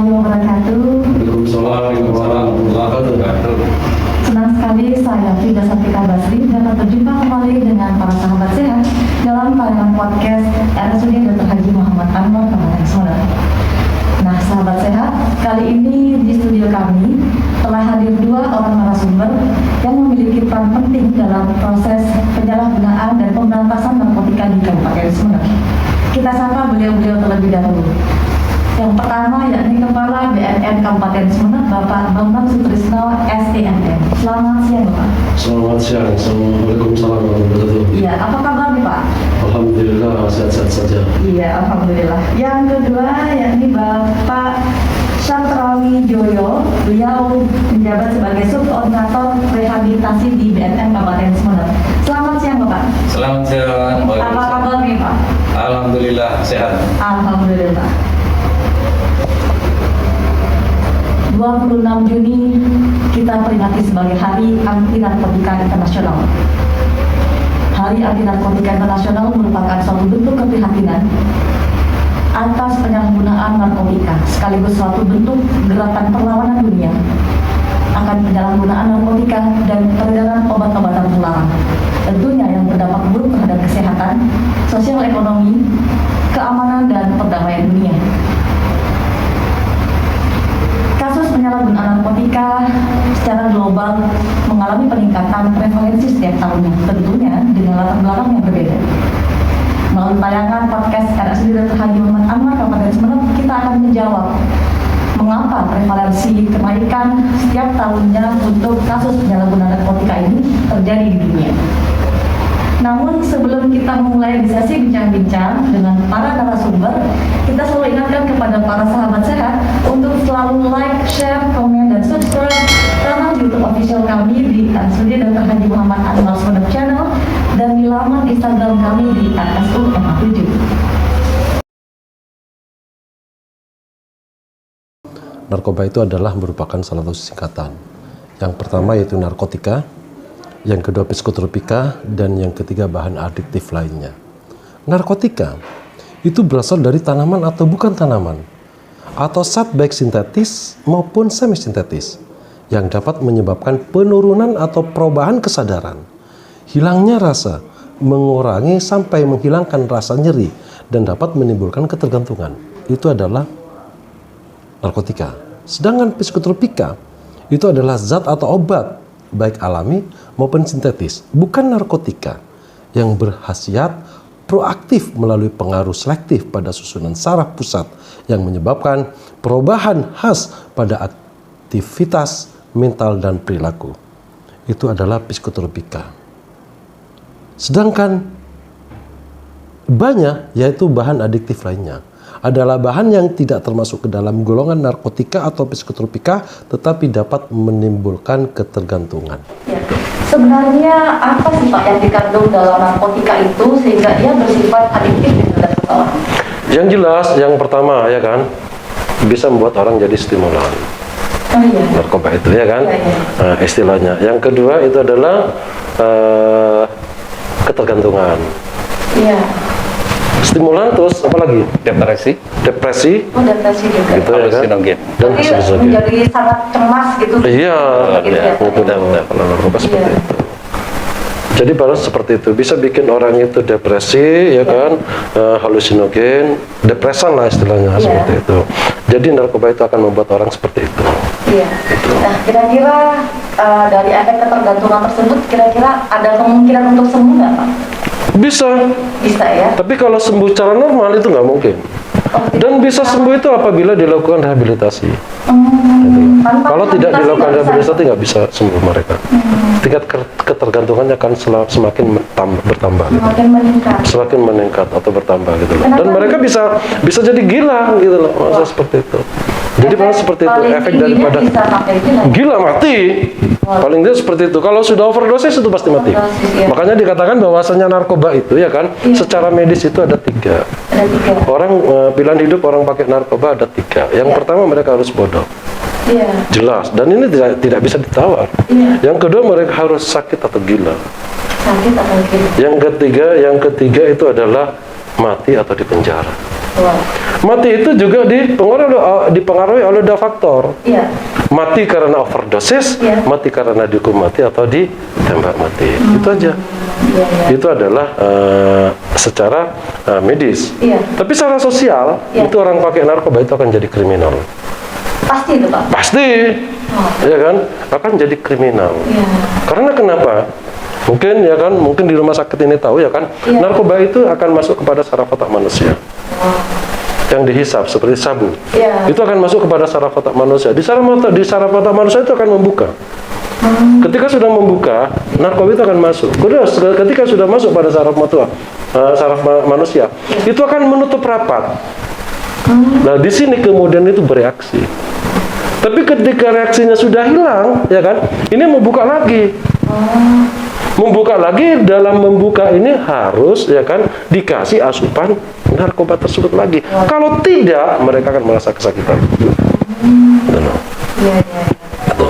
warahmatullahi wabarakatuh. Waalaikumsalam warahmatullahi wabarakatuh. Senang sekali saya Frida Satika Basri dapat berjumpa kembali dengan para sahabat sehat dalam tayangan podcast RSUD Dr. Haji Muhammad Anwar Kabupaten Sumeneb. Nah, sahabat sehat, kali ini di studio kami telah hadir dua orang narasumber yang memiliki peran penting dalam proses penyalahgunaan dan pemberantasan narkotika di Kabupaten Sumeneb. Kita sapa beliau-beliau terlebih dahulu. Yang pertama yakni Kepala BNN Kabupaten Sumeneb, Bapak Bambang Sutrisno, STMM. Selamat siang, Bapak. Selamat siang. Assalamualaikum warahmatullahi wabarakatuh. Iya, apa kabar nih, Pak? Alhamdulillah sehat-sehat saja. Iya, alhamdulillah. Yang kedua yakni Bapak Satrawi Joyo. Beliau menjabat sebagai Subkoordinator Rehabilitasi di BNN Kabupaten Sumeneb. Selamat siang, Bapak. Selamat siang. Apa kabar nih, Pak? Alhamdulillah sehat. Alhamdulillah. 26 Juni kita peringati sebagai Hari Anti Narkotika Internasional. Hari Anti Narkotika Internasional merupakan suatu bentuk keprihatinan atas penyalahgunaan narkotika, sekaligus suatu bentuk gerakan perlawanan dunia akan penyalahgunaan narkotika dan peredaran obat-obatan terlarang. Tentunya yang berdampak buruk terhadap kesehatan, sosial ekonomi, keamanan dan perdamaian dunia. Kasus penyalahgunaan narkotika secara global mengalami peningkatan prevalensi setiap tahunnya, tentunya dengan latar belakang yang berbeda. Melalui tayangan podcast RSUD Dr. Haji Muhammad Anwar Kabupaten Sumeneb, kita akan menjawab mengapa prevalensi kenaikan setiap tahunnya untuk kasus penyalahgunaan narkotika ini terjadi di dunia. Namun sebelum kita memulai sesi bincang-bincang dengan para narasumber, kita selalu ingatkan kepada para sahabat sehat untuk selalu like, share, komen, dan subscribe channel YouTube official kami di RSUD Dr. Haji Muhammad Anwar Sumeneb Channel dan di laman Instagram kami di @RSUMA7. Narkoba itu adalah merupakan salah satu singkatan. Yang pertama yaitu narkotika, yang kedua psikotropika, dan yang ketiga bahan adiktif lainnya. Narkotika itu berasal dari tanaman atau bukan tanaman, atau zat baik sintetis maupun semi-sintetis, yang dapat menyebabkan penurunan atau perubahan kesadaran, hilangnya rasa, mengurangi sampai menghilangkan rasa nyeri, dan dapat menimbulkan ketergantungan. Itu adalah narkotika. Sedangkan psikotropika itu adalah zat atau obat baik alami maupun sintetis, bukan narkotika, yang berkhasiat proaktif melalui pengaruh selektif pada susunan saraf pusat yang menyebabkan perubahan khas pada aktivitas mental dan perilaku. Itu adalah psikotropika. Sedangkan banyak yaitu bahan adiktif lainnya adalah bahan yang tidak termasuk ke dalam golongan narkotika atau psikotropika, tetapi dapat menimbulkan ketergantungan. Ya. Sebenarnya apa sih Pak yang dikandung dalam narkotika itu sehingga dia bersifat adiktif terhadap seseorang? Yang jelas, yang pertama ya kan, bisa membuat orang jadi stimulan. Oh iya. Narkoba itu ya kan, Ya, ya. Nah, istilahnya. Yang kedua itu adalah ketergantungan. Iya. Stimulan terus apa lagi? Depresi, Oh, depresi juga. gitu ya kan? Halusinogen. Dan Jadi halusinogen. menjadi sangat cemas gitu. Iya, Gitu ya, Pak. itu kalau narkoba seperti Iya. itu. Jadi baru seperti itu bisa bikin orang itu depresi, ya kan, halusinogen, depresan lah istilahnya Iya. seperti itu. Jadi narkoba itu akan membuat orang seperti itu. Iya. Nah, kira-kira dari efek ketergantungan tersebut, kira-kira ada kemungkinan untuk sembuh nggak, Pak? Bisa, Bisa ya. tapi kalau sembuh secara normal itu nggak mungkin. Oh, Dan bisa sembuh itu apabila dilakukan rehabilitasi. Tanpa Kalau tidak rehabilitasi dilakukan nggak bisa. rehabilitasi nggak bisa sembuh mereka. Tingkat ketergantungannya akan semakin bertambah. Gitu. Semakin meningkat. Semakin meningkat atau bertambah gitu loh. Kenapa? Dan mereka bisa jadi gila gitu loh, masa seperti itu. Jadi malah seperti itu paling efek tingginya daripada bisa sampai gila. gila mati. Paling tidak seperti itu. Kalau sudah overdosis itu pasti mati. Overdosis, ya. Makanya dikatakan bahwasanya narkoba itu ya kan, Iya. secara medis itu ada 3. Ada 3. Orang pilihan hidup orang pakai narkoba ada 3. Yang Iya. pertama mereka harus bodoh. Iya. Jelas, dan ini tidak bisa ditawar. Iya. Yang kedua mereka harus sakit atau gila. Sakit atau gila. Yang ketiga itu adalah mati atau dipenjara. Wah. Mati itu juga dipengaruhi oleh dua faktor. Iya. Mati karena overdosis, Iya. mati karena dihukum mati atau ditembak mati. Itu aja. Iya, iya. Itu adalah secara medis. Iya. Tapi secara sosial, Iya. itu orang pakai narkoba itu akan jadi kriminal. Pasti itu, Pak. Pasti, ya kan? Akan jadi kriminal. Iya. Karena kenapa? Mungkin ya kan, mungkin di rumah sakit ini tahu ya kan, Iya. narkoba itu akan masuk kepada saraf otak manusia. Yang dihisap seperti sabu. Iya. Itu akan masuk kepada saraf otak manusia. Di saraf otak manusia itu akan membuka. Ketika sudah membuka, narkoba itu akan masuk. Ketika sudah masuk pada saraf manusia, itu akan menutup rapat. Nah, di sini kemudian itu bereaksi. Tapi ketika reaksinya sudah hilang, ya kan, ini membuka lagi. Membuka lagi, dalam membuka ini harus, ya kan, dikasih asupan narkoba tersebut lagi. Kalau tidak, mereka akan merasa kesakitan. Iya, iya.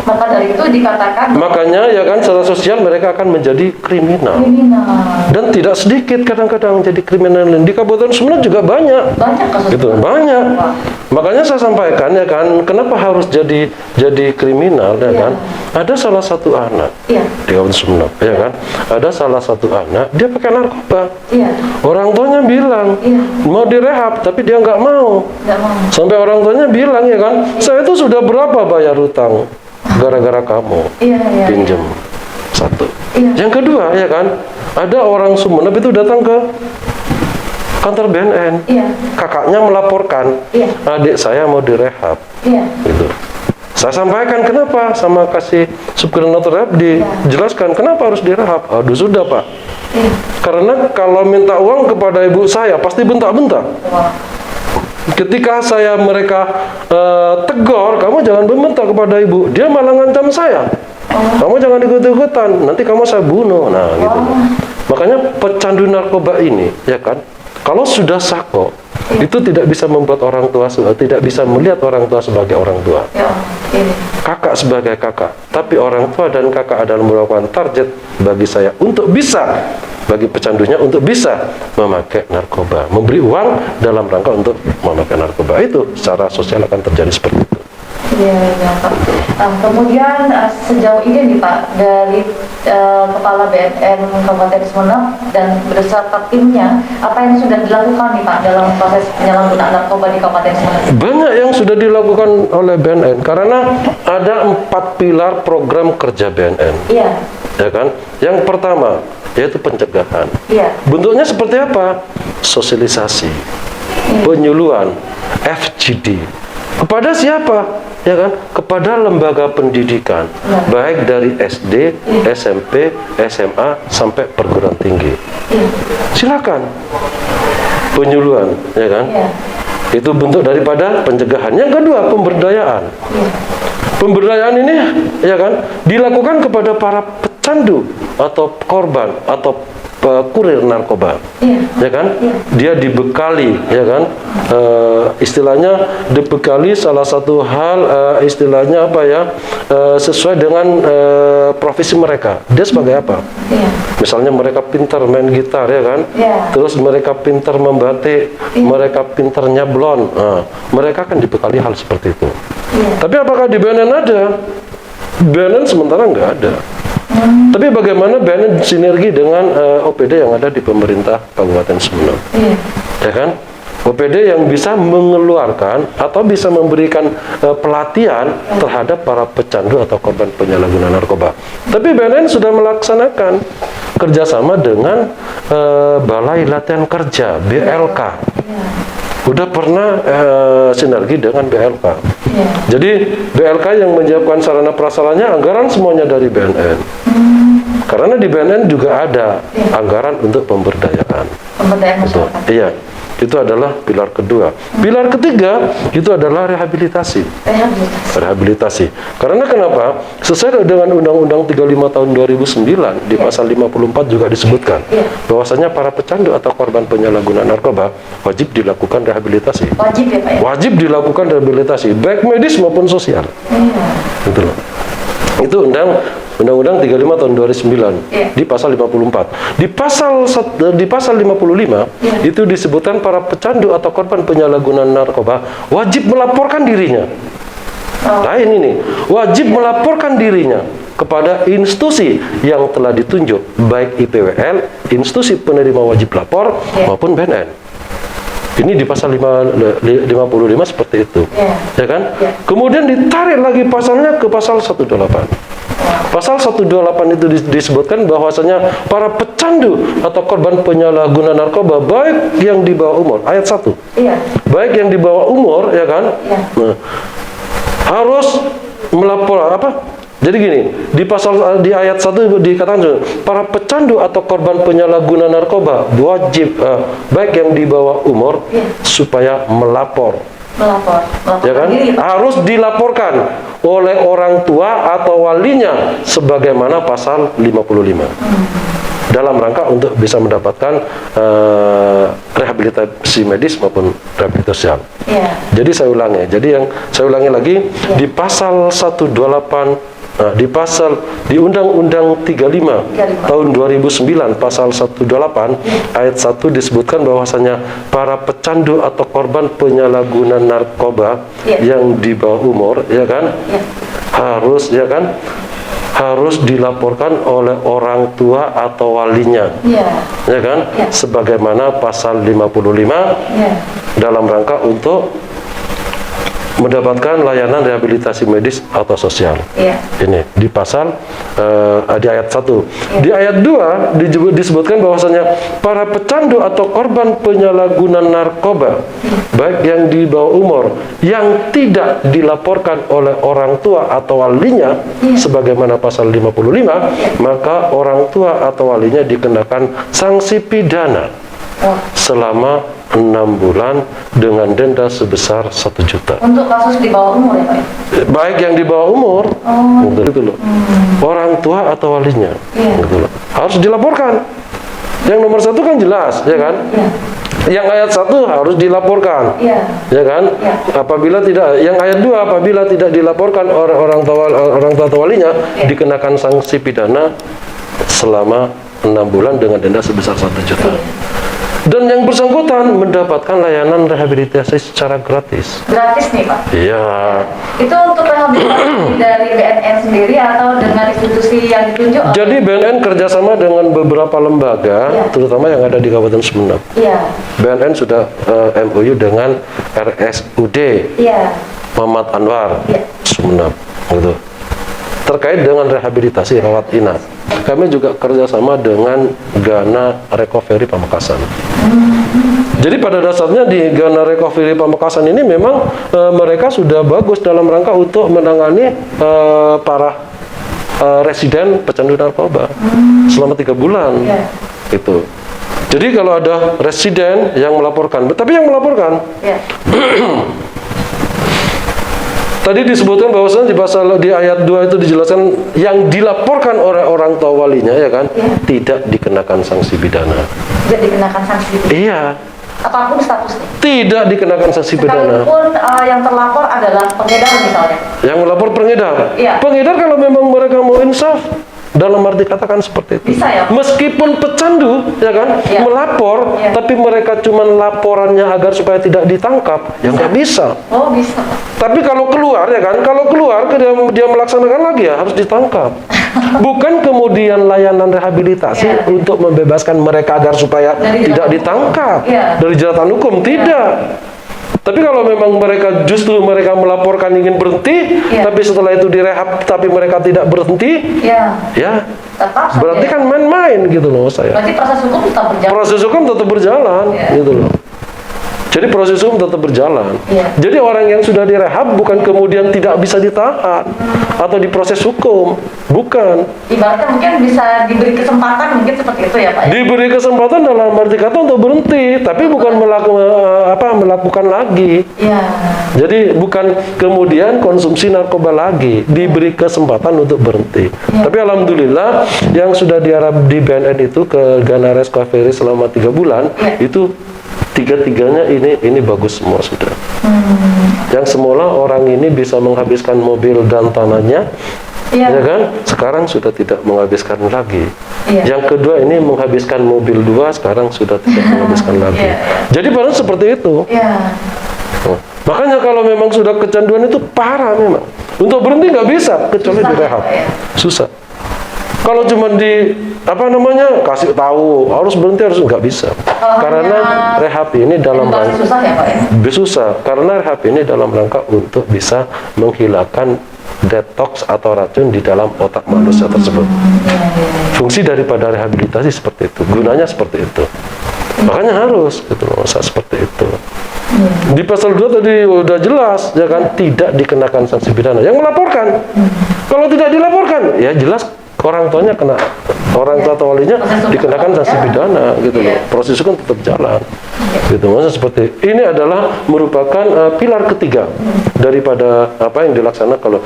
Maka dari itu dikatakan Makanya ya kan, secara sosial mereka akan menjadi kriminal. kriminal. Dan tidak sedikit kadang-kadang jadi kriminal. Di Kabupaten Sumeneb juga banyak. Banyak kasus. Gitu, banyak. Wah. Makanya saya sampaikan ya kan, kenapa harus jadi kriminal ya Iya. kan? Ada salah satu anak Iya. di Kabupaten Sumeneb ya kan? Ada salah satu anak dia pakai narkoba. Iya. Orang tuanya bilang Iya. mau direhab, tapi dia nggak mau. Nggak mau. Sampai orang tuanya bilang ya kan, saya itu sudah berapa bayar hutang gara-gara kamu Iya, iya. pinjam. Satu. Iya. Yang kedua ya kan, ada orang Sumeneb itu datang ke kantor BNN. Iya. Kakaknya melaporkan, Iya. adik saya mau direhab. Iya. Gitu. Saya sampaikan kenapa, sama kasih subkoordinator rehab dijelaskan kenapa harus direhab. Aduh sudah Pak. Iya. Karena kalau minta uang kepada ibu saya pasti bentak-bentak. Wah. Ketika mereka tegur, kamu jangan membentak kepada ibu. Dia malah ngancam saya. Kamu jangan ikut-ikutan, nanti kamu saya bunuh. Nah, gitu. Makanya pecandu narkoba ini, ya kan, kalau sudah sako, itu tidak bisa membuat orang tua, tidak bisa melihat orang tua sebagai orang tua. Ya Allah. Ini. Kakak sebagai kakak, tapi orang tua dan kakak adalah merupakan target bagi saya untuk bisa, bagi pecandunya untuk bisa memakai narkoba, memberi uang dalam rangka untuk memakai narkoba. Itu secara sosial akan terjadi seperti itu. Iya, iya, Pak. Kemudian sejauh ini nih Pak, dari Kepala BNN Kabupaten Sumeneb dan beserta timnya, apa yang sudah dilakukan nih Pak dalam proses penyalahgunaan narkoba di Kabupaten Sumeneb? Banyak yang sudah dilakukan oleh BNN karena ada 4 pilar program kerja BNN, Iya. ya kan? Yang pertama yaitu pencegahan. Iya. Bentuknya seperti apa? Sosialisasi, penyuluhan, FGD. Kepada siapa? Ya kan? Kepada lembaga pendidikan, baik dari SD, SMP, SMA sampai perguruan tinggi. Iya. Silakan penyuluhan, ya kan? Iya. Itu bentuk daripada pencegahan. Yang kedua, pemberdayaan. Iya. Pemberdayaan ini ya kan dilakukan kepada para pecandu atau korban atau kurir narkoba. Iya. Ya kan? Iya. Dia dibekali, ya kan? Istilahnya dibekali salah satu hal, istilahnya apa ya? Sesuai dengan profesi mereka. Dia sebagai apa? Iya. Misalnya mereka pintar main gitar, ya kan? Iya. Terus mereka pintar membatik, Iya. mereka pintar nyablon. Nah, mereka akan dibekali hal seperti itu. Iya. Tapi apakah di BNN ada? BNN sementara nggak ada. Tapi bagaimana BNN sinergi dengan OPD yang ada di pemerintah Kabupaten Sumeneb, Iya. ya kan? OPD yang bisa mengeluarkan atau bisa memberikan pelatihan terhadap para pecandu atau korban penyalahgunaan narkoba. Tapi BNN sudah melaksanakan kerjasama dengan Balai Latihan Kerja (BLK). Udah pernah sinergi dengan BLK. Iya. Jadi BLK yang menyiapkan sarana prasarannya, anggaran semuanya dari BNN. Karena di BNN juga ada anggaran untuk pemberdayaan. Pemberdayaan Itu, masyarakat. iya, itu adalah pilar kedua. Pilar ketiga itu adalah rehabilitasi. Rehabilitasi. Karena kenapa? Sesuai dengan Undang-Undang 35 tahun 2009 di pasal 54 juga disebutkan bahwasanya para pecandu atau korban penyalahgunaan narkoba wajib dilakukan rehabilitasi. Wajib ya Pak ya? Wajib dilakukan rehabilitasi, baik medis maupun sosial. Iya. Gitu loh. Itu Undang-Undang 35 tahun 2009 Iya. di pasal 54. Di pasal 55 itu disebutkan para pecandu atau korban penyalahgunaan narkoba wajib melaporkan dirinya. Nah ini nih, wajib melaporkan dirinya kepada institusi yang telah ditunjuk, baik IPWL, institusi penerima wajib lapor, maupun BNN. Ini di pasal 55 seperti itu. Ya kan? Kemudian ditarik lagi pasalnya ke pasal 128. Pasal 128 itu disebutkan bahwasanya para pecandu atau korban penyalahgunaan narkoba baik yang di bawah umur, ayat 1. Baik yang di bawah umur, ya kan? Nah, harus melapor apa? Jadi gini, di ayat 1 dikatakan para pecandu atau korban penyalahgunaan narkoba wajib baik yang di bawah umur supaya melapor. Ya kan? Harus dilaporkan oleh orang tua atau walinya sebagaimana pasal 55. Dalam rangka untuk bisa mendapatkan rehabilitasi medis maupun rehabilitasi sosial. Jadi saya ulangi lagi di pasal 128 di Undang-Undang 35 tahun 2009 pasal 128 ayat 1 disebutkan bahwasanya para pecandu atau korban penyalahgunaan narkoba yang di bawah umur, ya kan? Harus dilaporkan oleh orang tua atau walinya. Ya kan? Sebagaimana pasal 55 dalam rangka untuk mendapatkan layanan rehabilitasi medis atau sosial. Ini di pasal di ayat 1. Di ayat 2 disebutkan bahwasanya para pecandu atau korban penyalahgunaan narkoba baik yang di bawah umur yang tidak dilaporkan oleh orang tua atau walinya sebagaimana pasal 55, maka orang tua atau walinya dikenakan sanksi pidana selama 6 bulan dengan denda sebesar 1 juta. Untuk kasus di bawah umur ya Pak? Baik yang di bawah umur, gitu loh. Orang tua atau walinya, gitu loh. Harus dilaporkan. Yang nomor 1 kan jelas, ya kan? Yang ayat 1 harus dilaporkan, ya kan? Apabila tidak, yang ayat 2 apabila tidak dilaporkan orang tua atau walinya dikenakan sanksi pidana selama 6 bulan dengan denda sebesar 1 juta. Dan yang bersangkutan mendapatkan layanan rehabilitasi secara gratis. Gratis nih Pak? Iya. Itu untuk rehabilitasi dari BNN sendiri atau dengan institusi yang ditunjuk? Jadi BNN kerjasama dengan beberapa lembaga, terutama yang ada di Kabupaten Sumeneb. BNN sudah MOU dengan RSUD Muhammad Anwar Sumeneb, gitu. Terkait dengan rehabilitasi rawat inap. Kami juga kerjasama dengan Ghana Recovery Pamekasan. Jadi pada dasarnya di Ghana Recovery Pamekasan ini memang mereka sudah bagus dalam rangka untuk menangani para residen pecandu narkoba selama 3 bulan. Itu. Jadi kalau ada residen yang melaporkan, tapi yang melaporkan tadi disebutkan bahwasanya di ayat 2 itu dijelaskan yang dilaporkan oleh orang tua walinya, ya kan? Tidak dikenakan sanksi pidana. Tidak dikenakan sanksi pidana? Iya. Apapun statusnya? Tidak dikenakan sanksi pidana. Sekalipun yang terlapor adalah pengedar misalnya? Yang melapor pengedar? Pengedar kalau memang mereka mau insaf, dalam arti katakan seperti itu. Bisa ya? Meskipun pecandu, ya kan, melapor, tapi mereka cuma laporannya agar supaya tidak ditangkap, ya nggak bisa. Oh bisa. Tapi kalau keluar, ya kan, kalau keluar dia melaksanakan lagi ya harus ditangkap. Bukan kemudian layanan rehabilitasi untuk membebaskan mereka agar supaya tidak ditangkap dari jeratan hukum, tidak. Tapi kalau memang mereka melaporkan ingin berhenti, tapi setelah itu direhab, tapi mereka tidak berhenti, berarti kan main-main gitu loh saya. Berarti proses hukum tetap berjalan. Proses hukum tetap berjalan, gitu loh. Jadi proses hukum tetap berjalan. Jadi orang yang sudah direhab bukan kemudian tidak bisa ditahan atau diproses hukum, bukan. Ibaratnya mungkin bisa diberi kesempatan, mungkin seperti itu ya Pak? Diberi kesempatan dalam arti kata untuk berhenti, tapi bukan melakukan lagi. Jadi bukan kemudian konsumsi narkoba lagi, diberi kesempatan untuk berhenti. Tapi alhamdulillah yang sudah diarahkan di BNN itu ke Ghana Recovery selama 3 bulan itu 3-tiganya ini bagus semua sudah. Yang semula orang ini bisa menghabiskan mobil dan tanahnya Iya. ya kan? Sekarang sudah tidak menghabiskan lagi. Iya. Yang kedua ini menghabiskan mobil 2, sekarang sudah tidak menghabiskan lagi. Iya. Jadi padahal seperti itu. Iya. Oh, makanya kalau memang sudah kecanduan itu parah memang. Untuk berhenti nggak bisa kecuali Susah, direhab. ya? Susah. Kalau cuma kasih tahu harus berhenti harus nggak bisa. Karena rehab ini dalam Edukasi rangka susah ya Pak ya? susah. Karena rehab ini dalam rangka untuk bisa menghilangkan detox atau racun di dalam otak manusia tersebut. Iya. Fungsi daripada rehabilitasi seperti itu, gunanya seperti itu. Makanya harus gitu loh, seperti itu. Di pasal 2 tadi udah jelas ya kan, tidak dikenakan sanksi pidana. Yang melaporkan. Kalau tidak dilaporkan, ya jelas orang tuanya kena, orang tua atau walinya dikenakan sanksi pidana gitu loh. Proses hukum tetap jalan. Gitu. Maksudnya seperti ini adalah merupakan pilar ketiga daripada apa yang dilaksanakan. Kalau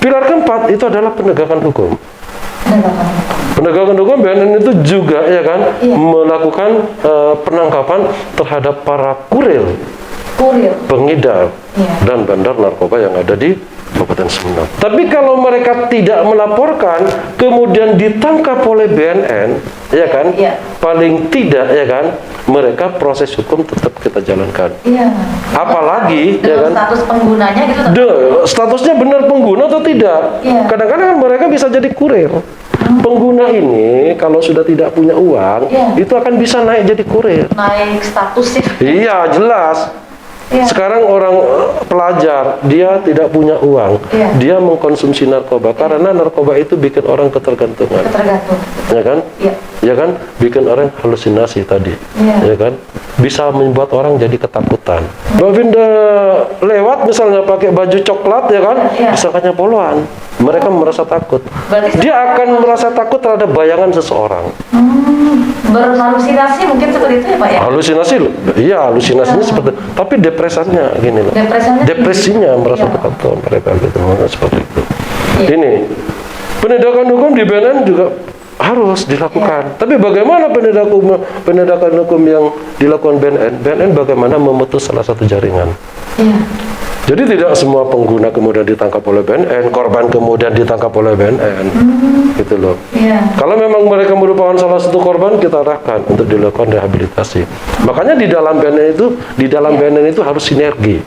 pilar keempat itu adalah penegakan hukum. Penegakan hukum BNN itu juga ya kan melakukan penangkapan terhadap para kurir, pengedar dan bandar narkoba yang ada di Kabupaten Sumeneb. Tapi kalau mereka tidak melaporkan, kemudian ditangkap oleh BNN, ya kan? Paling tidak ya kan, mereka proses hukum tetap kita jalankan. Iya. Apalagi ya kan? Status penggunanya gitu. Statusnya benar pengguna atau tidak? Iya. Kadang-kadang mereka bisa jadi kurir. Pengguna ini kalau sudah tidak punya uang, itu akan bisa naik jadi kurir. Naik statusnya. Iya, jelas. Sekarang orang pelajar, dia tidak punya uang, dia mengkonsumsi narkoba karena narkoba itu bikin orang ketergantungan. Ya kan? Ya kan? Bikin orang halusinasi tadi. Ya kan? Bisa membuat orang jadi ketakutan. Mbak Vinda lewat misalnya pakai baju coklat ya kan? Disangkanya poluan. Mereka merasa takut. Dia akan merasa takut terhadap bayangan seseorang. Berhalusinasi mungkin seperti itu ya Pak ya? Halusinasi, iya halusinasinya seperti, tapi depresanya gini loh. Depresinya merasa ketakutan mereka gitu, seperti itu. Ini penegakan hukum di BNN juga harus dilakukan. Tapi bagaimana penegakan hukum yang dilakukan BNN? BNN bagaimana memutus salah satu jaringan? Jadi tidak semua pengguna kemudian ditangkap oleh BNN, korban kemudian ditangkap oleh BNN, gitu loh. Kalau memang mereka merupakan salah satu korban, kita arahkan untuk dilakukan rehabilitasi. Makanya di dalam BNN itu harus sinergi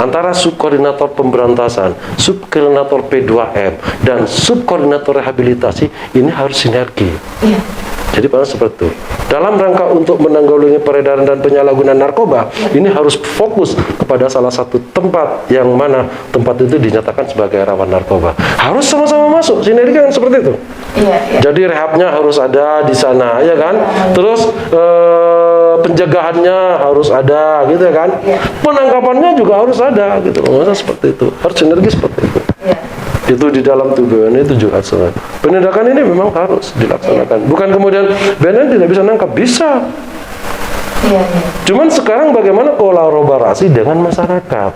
antara subkoordinator pemberantasan, subkoordinator P2M, dan subkoordinator rehabilitasi ini harus sinergi. Jadi pada seperti itu. Dalam rangka untuk menanggulangi peredaran dan penyalahgunaan narkoba, ini harus fokus kepada salah satu tempat yang mana tempat itu dinyatakan sebagai rawan narkoba. Harus sama-sama masuk, sinergi kan seperti itu. Jadi rehabnya harus ada di sana, ya kan? Terus pencegahannya harus ada, gitu ya kan? Penangkapannya juga harus ada, gitu. Masa seperti itu. Harus sinergi seperti itu. Itu di dalam tubuh BNN itu juga harus. Penindakan ini memang harus dilaksanakan. Bukan kemudian BNN tidak bisa nangkap, bisa. Cuman sekarang bagaimana kolaborasi dengan masyarakat?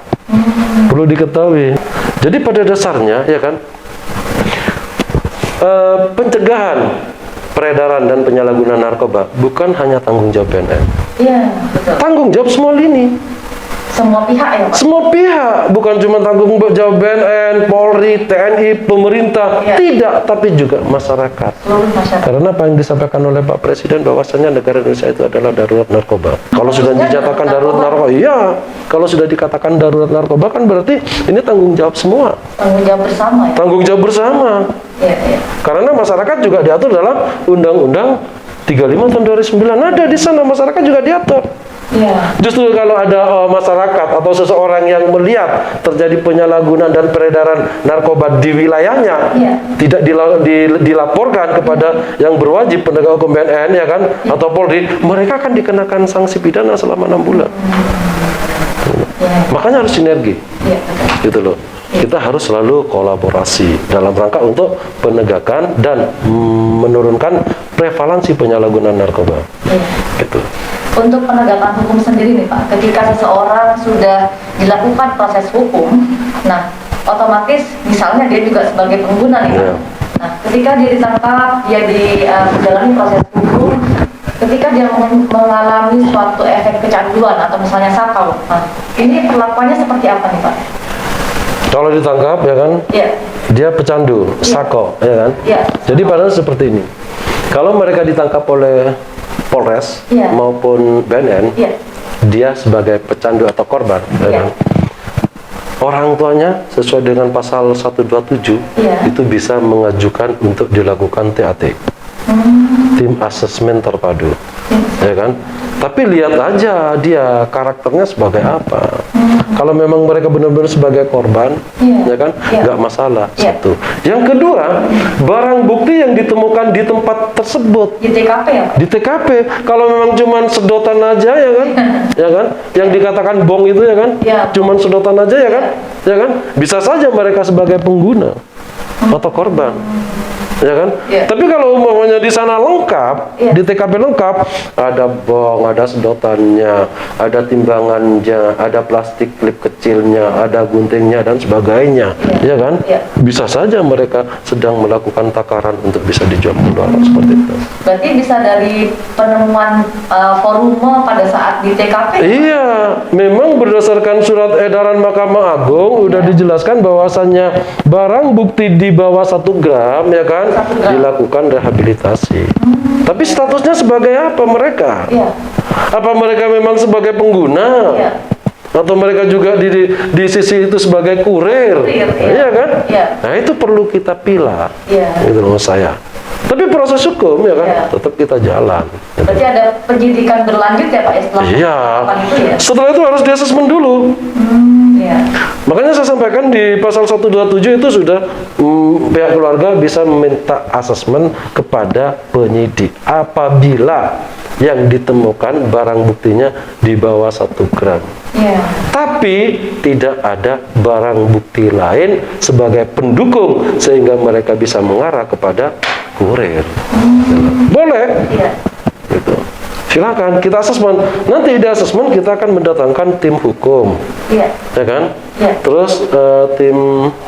Perlu diketahui. Jadi pada dasarnya ya kan, pencegahan peredaran dan penyalahgunaan narkoba bukan hanya tanggung jawab BNN. Betul. Tanggung jawab semua lini. Semua pihak ya Pak? Semua pihak, bukan cuma tanggung jawab BNN, Polri, TNI, pemerintah, tidak, tapi juga masyarakat. Karena apa yang disampaikan oleh Pak Presiden bahwasanya negara Indonesia itu adalah darurat narkoba. Kalau sudah dinyatakan darurat narkoba, kalau sudah dikatakan darurat narkoba kan berarti ini tanggung jawab semua. Tanggung jawab bersama ya? Tanggung jawab bersama. Karena masyarakat juga diatur dalam Undang-Undang 35 tahun 2009. Ada di sana masyarakat juga diatur. Justru kalau ada masyarakat atau seseorang yang melihat terjadi penyalahgunaan dan peredaran narkoba di wilayahnya, tidak dilaporkan kepada yang berwajib penegak hukum BNN ya kan, atau Polri, mereka akan dikenakan sanksi pidana selama 6 bulan. Makanya harus sinergi, gitu loh. Kita harus selalu kolaborasi dalam rangka untuk penegakan dan menurunkan prevalensi penyalahgunaan narkoba. Gitu. Untuk penegakan hukum sendiri nih Pak, ketika seseorang sudah dilakukan proses hukum, nah otomatis misalnya dia juga sebagai pengguna nih Pak. Nah ketika dia ditangkap, dia menjalani proses hukum, ketika dia mengalami suatu efek kecanduan atau misalnya sakau, nah ini perlakuannya seperti apa nih Pak? Kalau ditangkap ya kan, dia pecandu, sako, ya kan? Iya. Jadi padahal seperti ini. Kalau mereka ditangkap oleh Polres Iya. maupun BNN, Iya. dia sebagai pecandu atau korban, ya Iya. kan? Orang tuanya sesuai dengan pasal 127 Iya. itu bisa mengajukan untuk dilakukan TAT, tim asesmen terpadu, ya kan? Tapi lihat aja dia karakternya sebagai apa. Kalau memang mereka benar-benar sebagai korban, Iya. ya kan, Iya. nggak masalah. Iya. Satu. Yang kedua, barang bukti yang ditemukan di tempat tersebut Di TKP ya Pak? di TKP, kalau memang cuman sedotan aja, ya kan, ya kan, yang dikatakan bong itu, ya kan, Iya. cuman sedotan aja, ya kan, ya kan, bisa saja mereka sebagai pengguna atau korban. Ya kan? Iya. Tapi kalau umpamanya di sana lengkap, Iya. di TKP lengkap, ada bong, ada sedotannya, ada timbangannya, ada plastik klip kecilnya, ada guntingnya dan sebagainya, Iya. ya kan? Iya. Bisa saja mereka sedang melakukan takaran untuk bisa dijual keluar seperti itu. Berarti bisa dari penemuan volume pada saat di TKP? Iya, memang berdasarkan surat edaran Mahkamah Agung udah dijelaskan bahwasannya barang bukti di bawah 1 gram, ya kan, 1 gram. dilakukan rehabilitasi. Tapi statusnya sebagai apa mereka? Iya. Apa mereka memang sebagai pengguna? Iya. Atau mereka juga di sisi itu sebagai kurir? Kurir, iya. Iya kan? Iya. Nah, itu perlu kita pilah. Iya. Gitu loh saya. Tapi proses hukum, ya kan, Iya. tetap kita jalan. Berarti ada penyidikan berlanjut ya Pak ya setelah Iya. penangkapan itu ya? Setelah itu harus diasesmen dulu. Iya. Makanya saya sampaikan di pasal 127 itu sudah pihak keluarga bisa meminta asesmen kepada penyidik apabila yang ditemukan barang buktinya di bawah 1 gram. Iya. Tapi tidak ada barang bukti lain sebagai pendukung sehingga mereka bisa mengarah kepada kurir. Boleh. Iya. Gitu. Silakan kita asesmen. Nanti di asesmen kita akan mendatangkan tim hukum, Iya. ya kan? Iya. Terus tim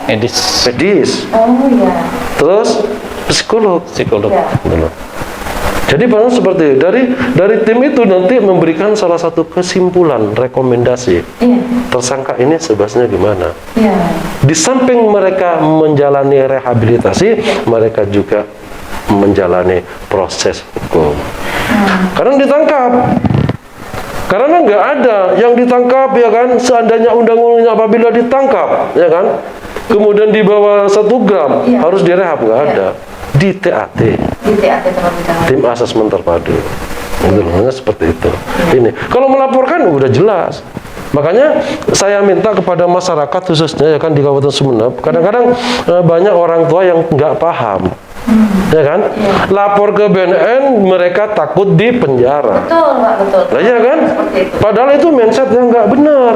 Medis, medis, Oh iya. terus psikolog. psikolog. Iya. Gitu loh. Jadi baru seperti itu. Dari tim itu nanti memberikan salah satu kesimpulan, rekomendasi. Iya. Tersangka ini sebaiknya gimana? Iya. Di samping mereka menjalani rehabilitasi, mereka juga menjalani proses hukum. Karena ditangkap. Karena nggak ada yang ditangkap, ya kan, seandainya undang-undangnya apabila ditangkap, ya kan, kemudian di bawah 1 gram Iya. harus direhab, nggak Iya. ada. Di TAT, Di TAT terlebih dahulu. tim asesmen terpadu. Gitu loh, hanya seperti itu. Ini kalau melaporkan udah jelas. Makanya saya minta kepada masyarakat khususnya, ya kan, di Kabupaten Sumeneb, kadang-kadang banyak orang tua yang nggak paham. Ya kan? Lapor ke BNN, mereka takut di penjara. Betul Pak, betul. Lah ya kan? Seperti itu. Padahal itu mindset yang nggak benar.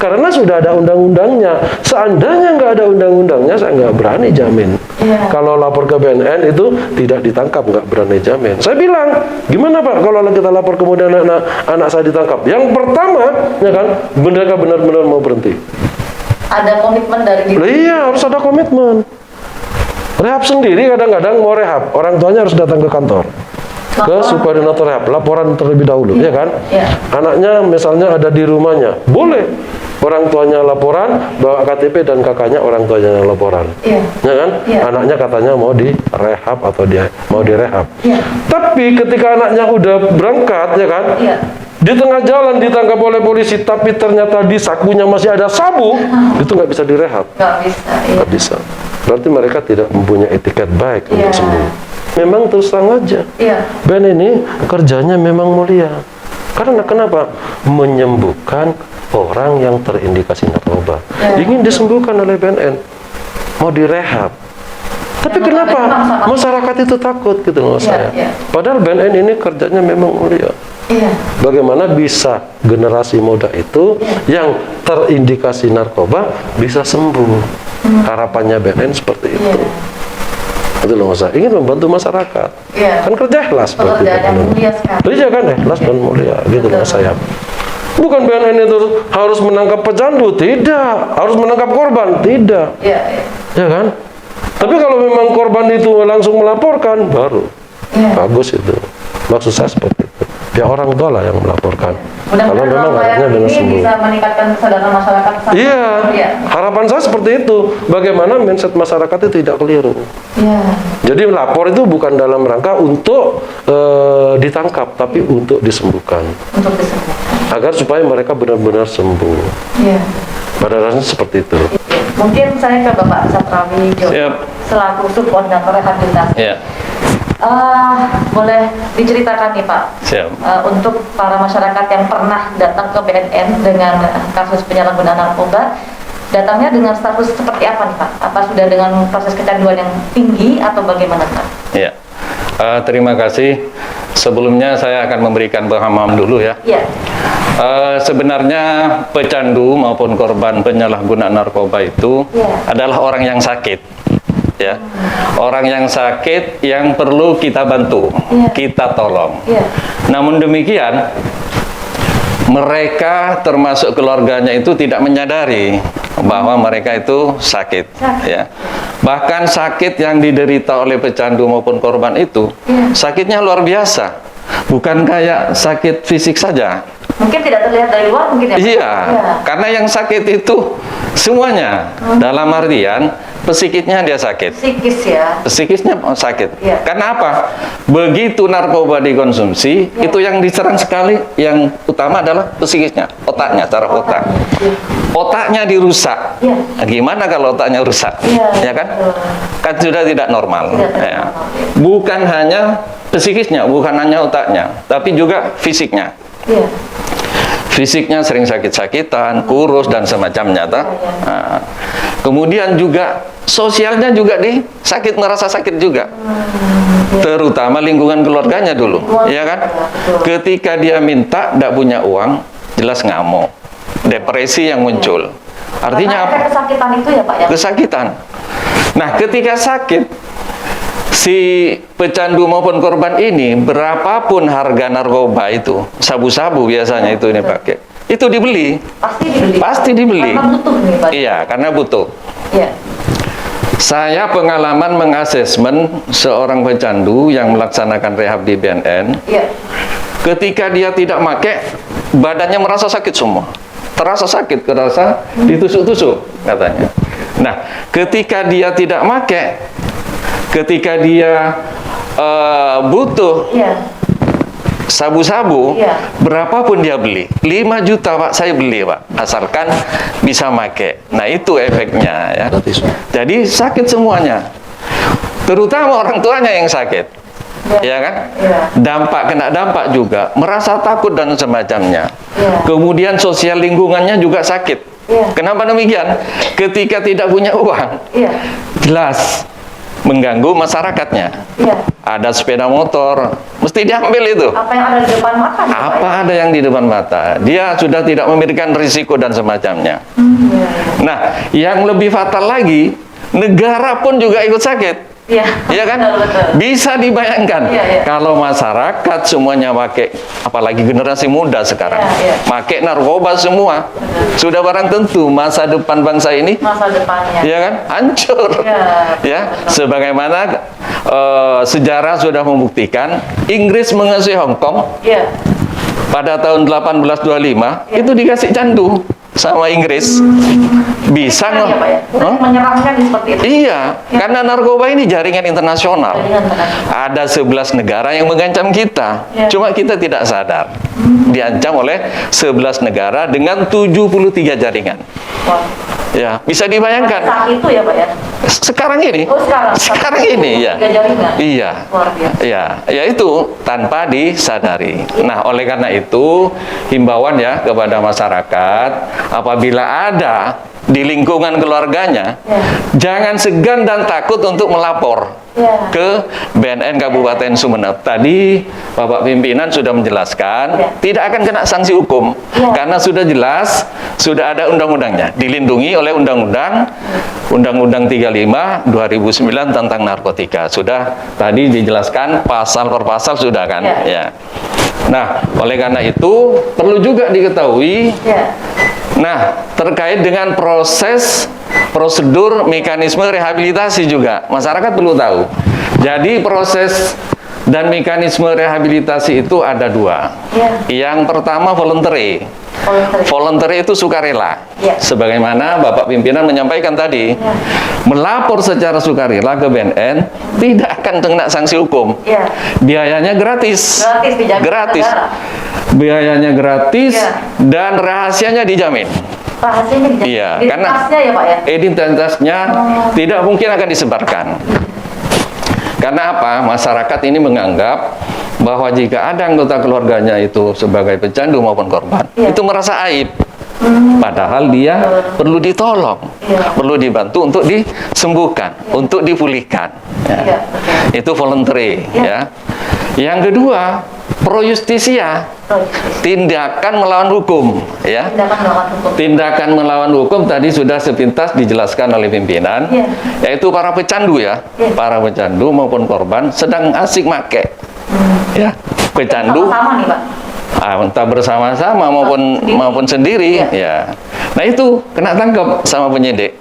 Karena sudah ada undang-undangnya. Seandainya nggak ada undang-undangnya, saya nggak berani jamin. Iya. Kalau lapor ke BNN itu tidak ditangkap, nggak berani jamin. Saya bilang, gimana Pak kalau kita lapor kemudian anak saya ditangkap? Yang pertama, ya kan, mereka benar-benar mau berhenti. Ada komitmen dari Lah iya, harus ada komitmen. Rehab sendiri kadang-kadang mau rehab, orang tuanya harus datang ke kantor. Ke superkoordinator rehab, laporan terlebih dahulu, ya kan? Iya. Anaknya misalnya ada di rumahnya, boleh. Orang tuanya laporan, bawa KTP dan kakaknya orang tuanya yang laporan. Iya. Ya kan? Iya. Anaknya katanya mau direhab atau dia mau direhab. Iya. Tapi ketika anaknya udah berangkat, ya kan? Iya. Di tengah jalan ditangkap oleh polisi, tapi ternyata di sakunya masih ada sabu, itu nggak bisa direhab. Nggak bisa. Iya. Nggak bisa. Berarti mereka tidak mempunyai etiket baik Iya. untuk sembuh. Memang terus terang aja. Iya. Ben ini kerjanya memang mulia. Karena kenapa? Menyembuhkan orang yang terindikasi narkoba. Ya. Ingin disembuhkan oleh BNN. Mau direhab. Tapi Ya, kenapa makanya masyarakat itu takut gitu loh Ya, saya. ya. Padahal BNN ini kerjanya memang mulia. Iya. Bagaimana bisa generasi muda itu yang terindikasi narkoba bisa sembuh? Harapannya BNN seperti itu. Iya. Itu loh saya ingin membantu masyarakat. Iya. Kan kerja ikhlas berarti. Pekerjaan yang mulia sekali. Kerja kan ikhlas dan mulia gitu loh saya. Bukan BNN itu harus menangkap pecandu, tidak. Harus menangkap korban, tidak. Iya. Iya. Ya kan? Tapi kalau memang korban itu langsung melaporkan, baru Iya. bagus itu. Maksud saya seperti itu. Ya orang tua lah yang melaporkan. Kalau Mudah-mudahan memang upaya adiknya benar ini sembuh. bisa meningkatkan kesadaran masyarakat. Iya, Iya. harapan saya seperti itu. Bagaimana mindset masyarakat itu tidak keliru. Iya. Jadi lapor itu bukan dalam rangka untuk ditangkap, tapi untuk disembuhkan. Untuk disembuhkan. Agar supaya mereka benar-benar sembuh. Iya. Pada dasarnya seperti itu. Mungkin saya ke Bapak Satrawi Jo, Siap. selaku subkoordinator rehabilitasi. Ya, Boleh diceritakan nih Pak, siap. untuk para masyarakat yang pernah datang ke BNN dengan kasus penyalahgunaan narkoba, datangnya dengan status seperti apa nih Pak? Apa sudah dengan proses kecanduan yang tinggi atau bagaimana Pak? Ya. Terima kasih. Sebelumnya saya akan memberikan pemahaman dulu ya. Iya. Sebenarnya pecandu maupun korban penyalahgunaan narkoba itu Iya. adalah orang yang sakit. Ya. Orang yang sakit yang perlu kita bantu, Iya. kita tolong. Iya. Namun demikian, mereka termasuk keluarganya itu tidak menyadari bahwa mereka itu sakit. Sakit. Ya. Bahkan sakit yang diderita oleh pecandu maupun korban itu, Iya. sakitnya luar biasa. Bukan kayak sakit fisik saja. Mungkin tidak terlihat dari luar mungkin ya Pak? Iya, karena yang sakit itu semuanya. Dalam artian, psikisnya dia sakit. Psikis ya. Psikisnya sakit. Iya. Karena apa? Begitu narkoba dikonsumsi, Iya. itu yang diserang sekali, yang utama adalah psikisnya, otaknya, cara otak. Iya. Otaknya dirusak. Iya. Nah, gimana kalau otaknya rusak? Iya, Ya kan? betul. Kan sudah tidak normal. Tidak Ya. normal. Bukan hanya psikisnya, bukan hanya otaknya, tapi juga fisiknya. Iya. Fisiknya sering sakit-sakitan, kurus dan semacamnya, toh. Nah, kemudian juga sosialnya juga merasa sakit juga. Terutama lingkungan keluarganya dulu, ya kan? Ketika dia minta, tidak punya uang, jelas ngamuk, depresi yang muncul. Artinya apa? Karena kesakitan itu ya Pak ya. Kesakitan. Nah, ketika sakit, si pecandu maupun korban ini, berapapun harga narkoba itu, sabu-sabu biasanya itu ini pakai, itu dibeli. Pasti dibeli. Pasti dibeli. Karena butuh nih Pak. Iya, karena butuh. Iya. Saya pengalaman mengasesmen seorang pecandu yang melaksanakan rehab di BNN. Iya. Ketika dia tidak pakai, badannya merasa sakit semua. Terasa sakit, terasa ditusuk-tusuk katanya. Nah, ketika dia tidak pakai, ketika dia butuh Iya. sabu-sabu, Iya. berapapun dia beli, 5 juta Pak, saya beli Pak, asalkan bisa make. Nah itu efeknya ya. Gratis. Jadi sakit semuanya, terutama orang tuanya yang sakit, ya kan? Iya. Kena dampak juga, merasa takut dan semacamnya. Iya. Kemudian sosial lingkungannya juga sakit. Iya. Kenapa demikian? Ketika tidak punya uang, Iya. jelas mengganggu masyarakatnya. Iya. Ada sepeda motor, mesti diambil itu. Apa yang ada di depan mata nih, Pak, ya? Apa ada yang di depan mata? Dia sudah tidak memikirkan risiko dan semacamnya. Iya. Nah, yang lebih fatal lagi, negara pun juga ikut sakit. Iya. Iya kan? Betul, betul. Bisa dibayangkan Iya, iya. kalau masyarakat semuanya pakai, apalagi generasi muda sekarang, Iya, iya. pakai narkoba semua, sudah barang tentu masa depan bangsa ini, Masa depannya. ya kan, hancur. Iya. Ya, sebagaimana sejarah sudah membuktikan, Inggris menguasai Hong Kong Iya. pada tahun 1825, Iya. itu dikasih candu sama Inggris. Bisa Kan ya, Pak ya? Hah? Menyerangkan seperti itu. Iya, karena narkoba ini jaringan internasional. Jaringan internasional. Ada 11 negara yang mengancam kita. Ya. Cuma kita tidak sadar. Diancam oleh 11 negara dengan 73 jaringan. Wah. Ya, bisa dibayangkan. Saat itu ya Pak ya? Sekarang ini. Oh sekarang? Sekarang ini ya. Tiga jaringan? Iya. Luar biasa. Ya itu tanpa disadari. Nah, oleh karena itu himbauan ya kepada masyarakat, apabila ada di lingkungan keluarganya, Ya. jangan segan dan takut untuk melapor Ya. ke BNN Kabupaten Sumeneb. Tadi Bapak pimpinan sudah menjelaskan, Ya. tidak akan kena sanksi hukum Ya. karena sudah jelas, sudah ada undang-undangnya, dilindungi oleh Undang-Undang 35 2009 tentang narkotika. Sudah tadi dijelaskan pasal per pasal sudah kan? Ya. Ya. Nah, oleh karena itu perlu juga diketahui. Ya. Nah, terkait dengan prosedur mekanisme rehabilitasi juga masyarakat perlu tahu. Jadi proses Dan mekanisme rehabilitasi itu ada dua. Ya. Yang pertama voluntary. Voluntary itu sukarela. Ya. Sebagaimana Bapak Pimpinan menyampaikan tadi, Ya. melapor secara sukarela ke BNN tidak akan kena sanksi hukum. Ya. Biayanya gratis. Gratis, dijamin Gratis. negara. Biayanya gratis Ya. dan rahasianya dijamin. Rahasianya dijamin. Iya, Identitasnya ya Pak ya? Identitasnya tidak mungkin akan disebarkan. Karena apa? Masyarakat ini menganggap bahwa jika ada anggota keluarganya itu sebagai pecandu maupun korban, Iya. itu merasa aib. Padahal dia perlu ditolong, Iya. perlu dibantu untuk disembuhkan, untuk dipulihkan. Ya. Iya, betul. Itu voluntary. Iya. Ya. Yang kedua, pro justisia, tindakan melawan hukum. Ya. Tindakan melawan hukum. Tindakan melawan hukum tadi sudah sepintas dijelaskan oleh pimpinan, Iya. yaitu para pecandu ya, Iya. para pecandu maupun korban sedang asik make, ya, pecandu, Sama-sama nih Pak. entah bersama-sama maupun sendiri, ya. Nah itu kena tangkap sama penyidik,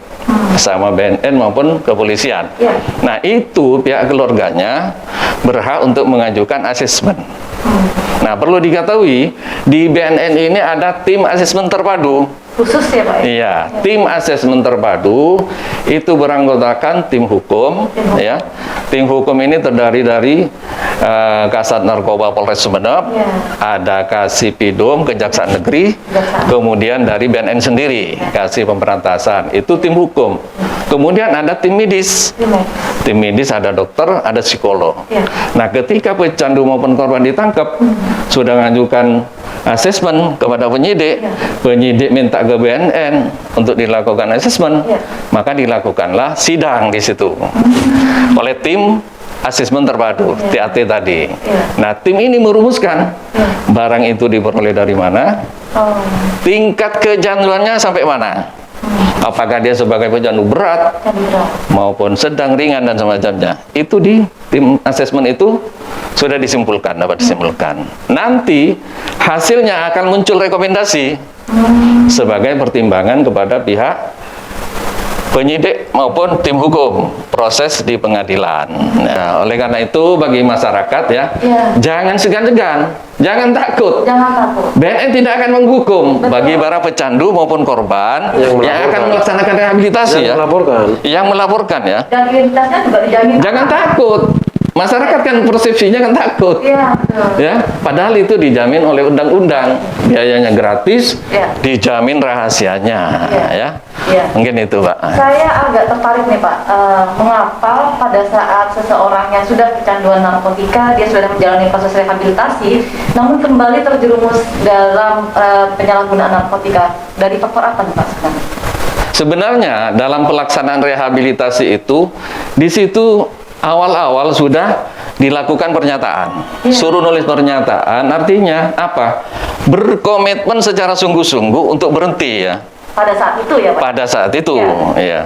sama BNN maupun kepolisian. Iya. Nah itu pihak keluarganya berhak untuk mengajukan asesmen. Nah perlu diketahui di BNN ini ada tim asesmen terpadu. Khusus ya Pak ya? Iya, tim asesmen terpadu itu beranggotakan tim hukum, Tim hukum. ya. Tim hukum ini terdiri dari Kasat Narkoba Polres Sumeneb, Iya. ada Kasipidum Kejaksaan Negeri, Kejaksaan. kemudian dari BNN sendiri, Kasih Pemberantasan. Itu tim hukum. Kemudian ada tim medis. Gimana? Tim medis ada dokter, ada psikolog. Iya. Nah, ketika pecandu maupun korban ditangkap, sudah mengajukan asesmen kepada penyidik, Iya. penyidik minta ke BNN untuk dilakukan asesmen, Iya. maka dilakukanlah sidang di situ oleh tim asesmen terpadu, Iya. TAT tadi. Iya. Nah, tim ini merumuskan barang itu diperoleh dari mana, Oh. tingkat kecanduannya sampai mana. Apakah dia sebagai pecandu berat Candu berat. maupun sedang, ringan dan semacamnya. Itu di tim asesmen itu sudah disimpulkan, dapat disimpulkan. Nanti hasilnya akan muncul rekomendasi sebagai pertimbangan kepada pihak penyidik maupun tim hukum proses di pengadilan. Nah, oleh karena itu bagi masyarakat ya, Iya. jangan segan-segan, jangan takut. Jangan takut. BNN tidak akan menghukum Betul. bagi para pecandu maupun korban Yang yang melaporkan. akan melaksanakan rehabilitasi Yang ya. melaporkan. Yang melaporkan ya. Dan identitasnya juga dijamin. Jangan takut. Masyarakat kan persepsinya kan takut. Iya, betul. Ya, padahal itu dijamin oleh undang-undang. Biayanya gratis, Iya. dijamin rahasianya Iya. ya. Iya. Mungkin itu, Pak. Saya agak tertarik nih Pak, mengapa pada saat seseorang yang sudah kecanduan narkotika, dia sudah menjalani proses rehabilitasi, namun kembali terjerumus dalam penyalahgunaan narkotika, dari faktor apa nih Pak sebenarnya? Sebenarnya dalam pelaksanaan rehabilitasi itu di situ awal-awal sudah dilakukan pernyataan. Iya. Suruh nulis pernyataan artinya apa? Berkomitmen secara sungguh-sungguh untuk berhenti ya. Pada saat itu ya Pak? Pada saat itu Iya. ya.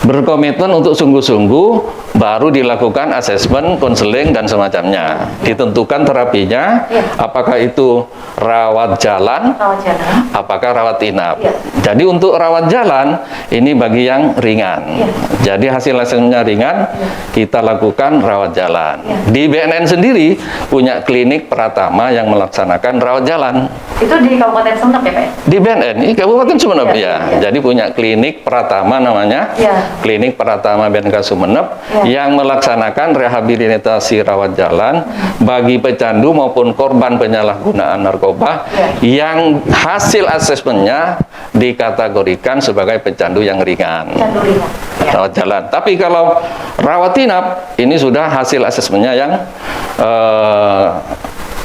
Berkomitmen untuk sungguh-sungguh baru dilakukan asesmen, konseling dan semacamnya. Ditentukan terapinya, Iya. apakah itu rawat jalan, Rawat jalan. apakah rawat inap. Iya. Jadi untuk rawat jalan ini bagi yang ringan. Iya. Jadi hasil hasilnya ringan, kita lakukan rawat jalan. Iya. Di BNN sendiri punya klinik Pratama yang melaksanakan rawat jalan. Itu di Kabupaten Sumeneb ya Pak? ya? Di BNN, ini Kabupaten Sumeneb Iya, ya. iya. Jadi punya klinik Pratama namanya. Iya. Klinik Pratama BNK Sumeneb Iya. yang melaksanakan rehabilitasi rawat jalan bagi pecandu maupun korban penyalahgunaan narkoba yang hasil asesmennya dikategorikan sebagai pecandu yang ringan. Candu ringan. Ya. Rawat jalan. Tapi kalau rawat inap ini sudah hasil asesmennya yang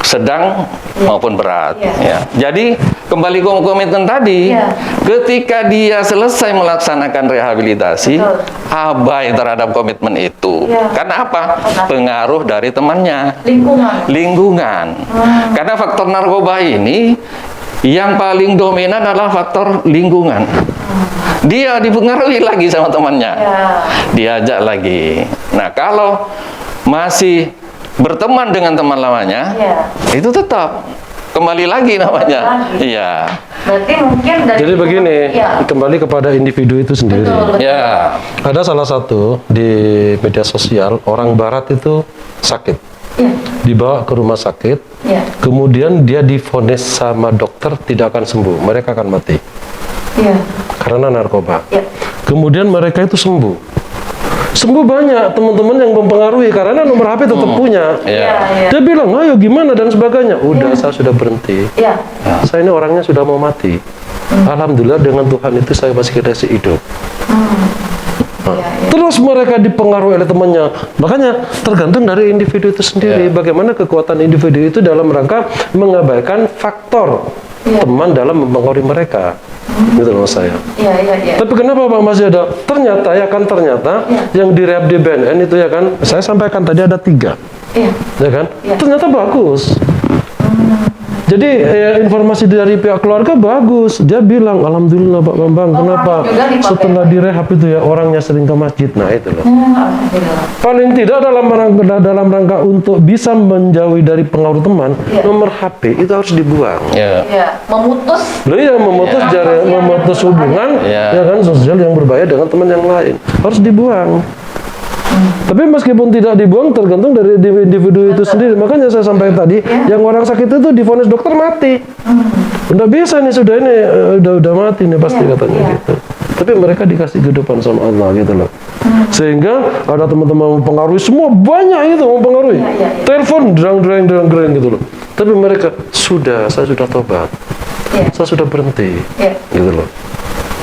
sedang maupun berat. Iya. Ya. Jadi kembali ke komitmen tadi, Iya. ketika dia selesai melaksanakan rehabilitasi, Betul. abai terhadap komitmen itu. Iya. Karena apa? Karena- Pengaruh dari temannya, Lingkungan. lingkungan. Karena faktor narkoba ini yang paling dominan adalah faktor lingkungan. Dia dipengaruhi lagi sama temannya. Ya. Diajak lagi. Nah, kalau masih berteman dengan teman lamanya, Iya. itu tetap kembali lagi namanya. Lagi. Iya. Berarti mungkin dari Jadi begini, Ya. kembali kepada individu itu sendiri. Betul, betul. Ya. Ada salah satu di media sosial, orang barat itu sakit. Iya. dibawa ke rumah sakit, Iya. kemudian dia divonis sama dokter tidak akan sembuh, mereka akan mati Iya. karena narkoba. Iya. Kemudian mereka itu sembuh. Sembuh banyak teman-teman yang mempengaruhi karena nomor HP tetap punya. Iya. Dia bilang, ayo gimana dan sebagainya. Udah, saya sudah berhenti. Iya. Saya ini orangnya sudah mau mati. Alhamdulillah dengan Tuhan itu saya masih dikasih hidup. Terus mereka dipengaruhi oleh temannya. Makanya tergantung dari individu itu sendiri. Bagaimana kekuatan individu itu dalam rangka mengabaikan faktor teman dalam mempengaruhi mereka. Gitu loh saya. Iya. Tapi kenapa Pak masih ada? Ternyata yang di rehab di BNN itu ya kan, saya sampaikan tadi ada 3. Iya. Ya kan? Ternyata bagus. Jadi informasi dari pihak keluarga bagus. Dia bilang, alhamdulillah Pak Bambang, kenapa setelah direhab itu ya orangnya sering ke masjid. Nah itu loh. Alhamdulillah. Paling tidak dalam rangka untuk bisa menjauhi dari pengaruh teman, nomor HP itu harus dibuang. Iya. Iya. Memutus. Loh iya, memutus hubungan ya kan sosial yang berbahaya dengan teman yang lain harus dibuang. Tapi meskipun tidak dibuang tergantung dari individu itu sendiri. Makanya saya sampaikan tadi, yang orang sakit itu divonis dokter mati. Udah bisa nih sudah ini udah mati nih pasti katanya gitu. Tapi mereka dikasih kehidupan sama Allah gitu loh. Sehingga ada teman-teman mempengaruhi semua banyak itu mempengaruhi. Telepon derang gitu loh. Tapi mereka saya sudah tobat. Saya sudah berhenti. Gitu loh.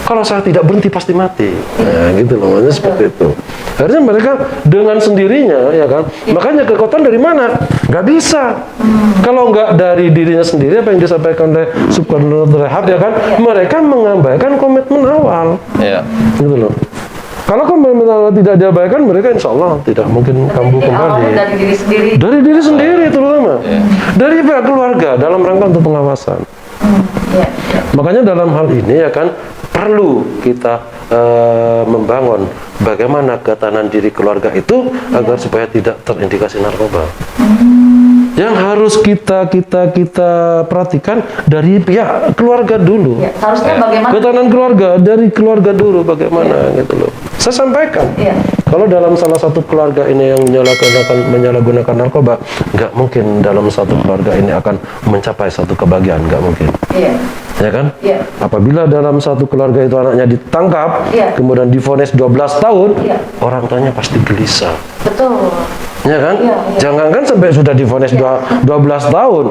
Kalau saya tidak berhenti pasti mati. Nah, gitu loh, maksudnya seperti itu. Akhirnya mereka dengan sendirinya, ya kan? Makanya kekuatan dari mana? Nggak bisa. Kalau nggak dari dirinya sendiri, apa yang disampaikan oleh Subhanallah Rehab, ya kan? Mereka mengabaikan komitmen awal. Iya. Gitu loh. Kalau komitmen awal tidak diabaikan, mereka insya Allah tidak mungkin kambuh kembali. Dari diri sendiri. Dari diri sendiri, terutama. Dari pihak keluarga, dalam rangka untuk pengawasan. Makanya dalam hal ini ya kan perlu kita membangun bagaimana ketahanan diri keluarga itu agar supaya tidak terindikasi narkoba. Yang harus kita perhatikan dari pihak keluarga dulu. Harusnya bagaimana? Ketahanan keluarga dari keluarga dulu bagaimana gitu loh. Saya sampaikan. Kalau dalam salah satu keluarga ini yang menyalahgunakan narkoba, nggak mungkin dalam satu keluarga ini akan mencapai satu kebahagiaan, nggak mungkin. Ya kan? Apabila dalam satu keluarga itu anaknya ditangkap, kemudian divonis 12 tahun, orang tuanya pasti gelisah. Betul. Ya kan? Jangankan sampai sudah divonis 12 tahun,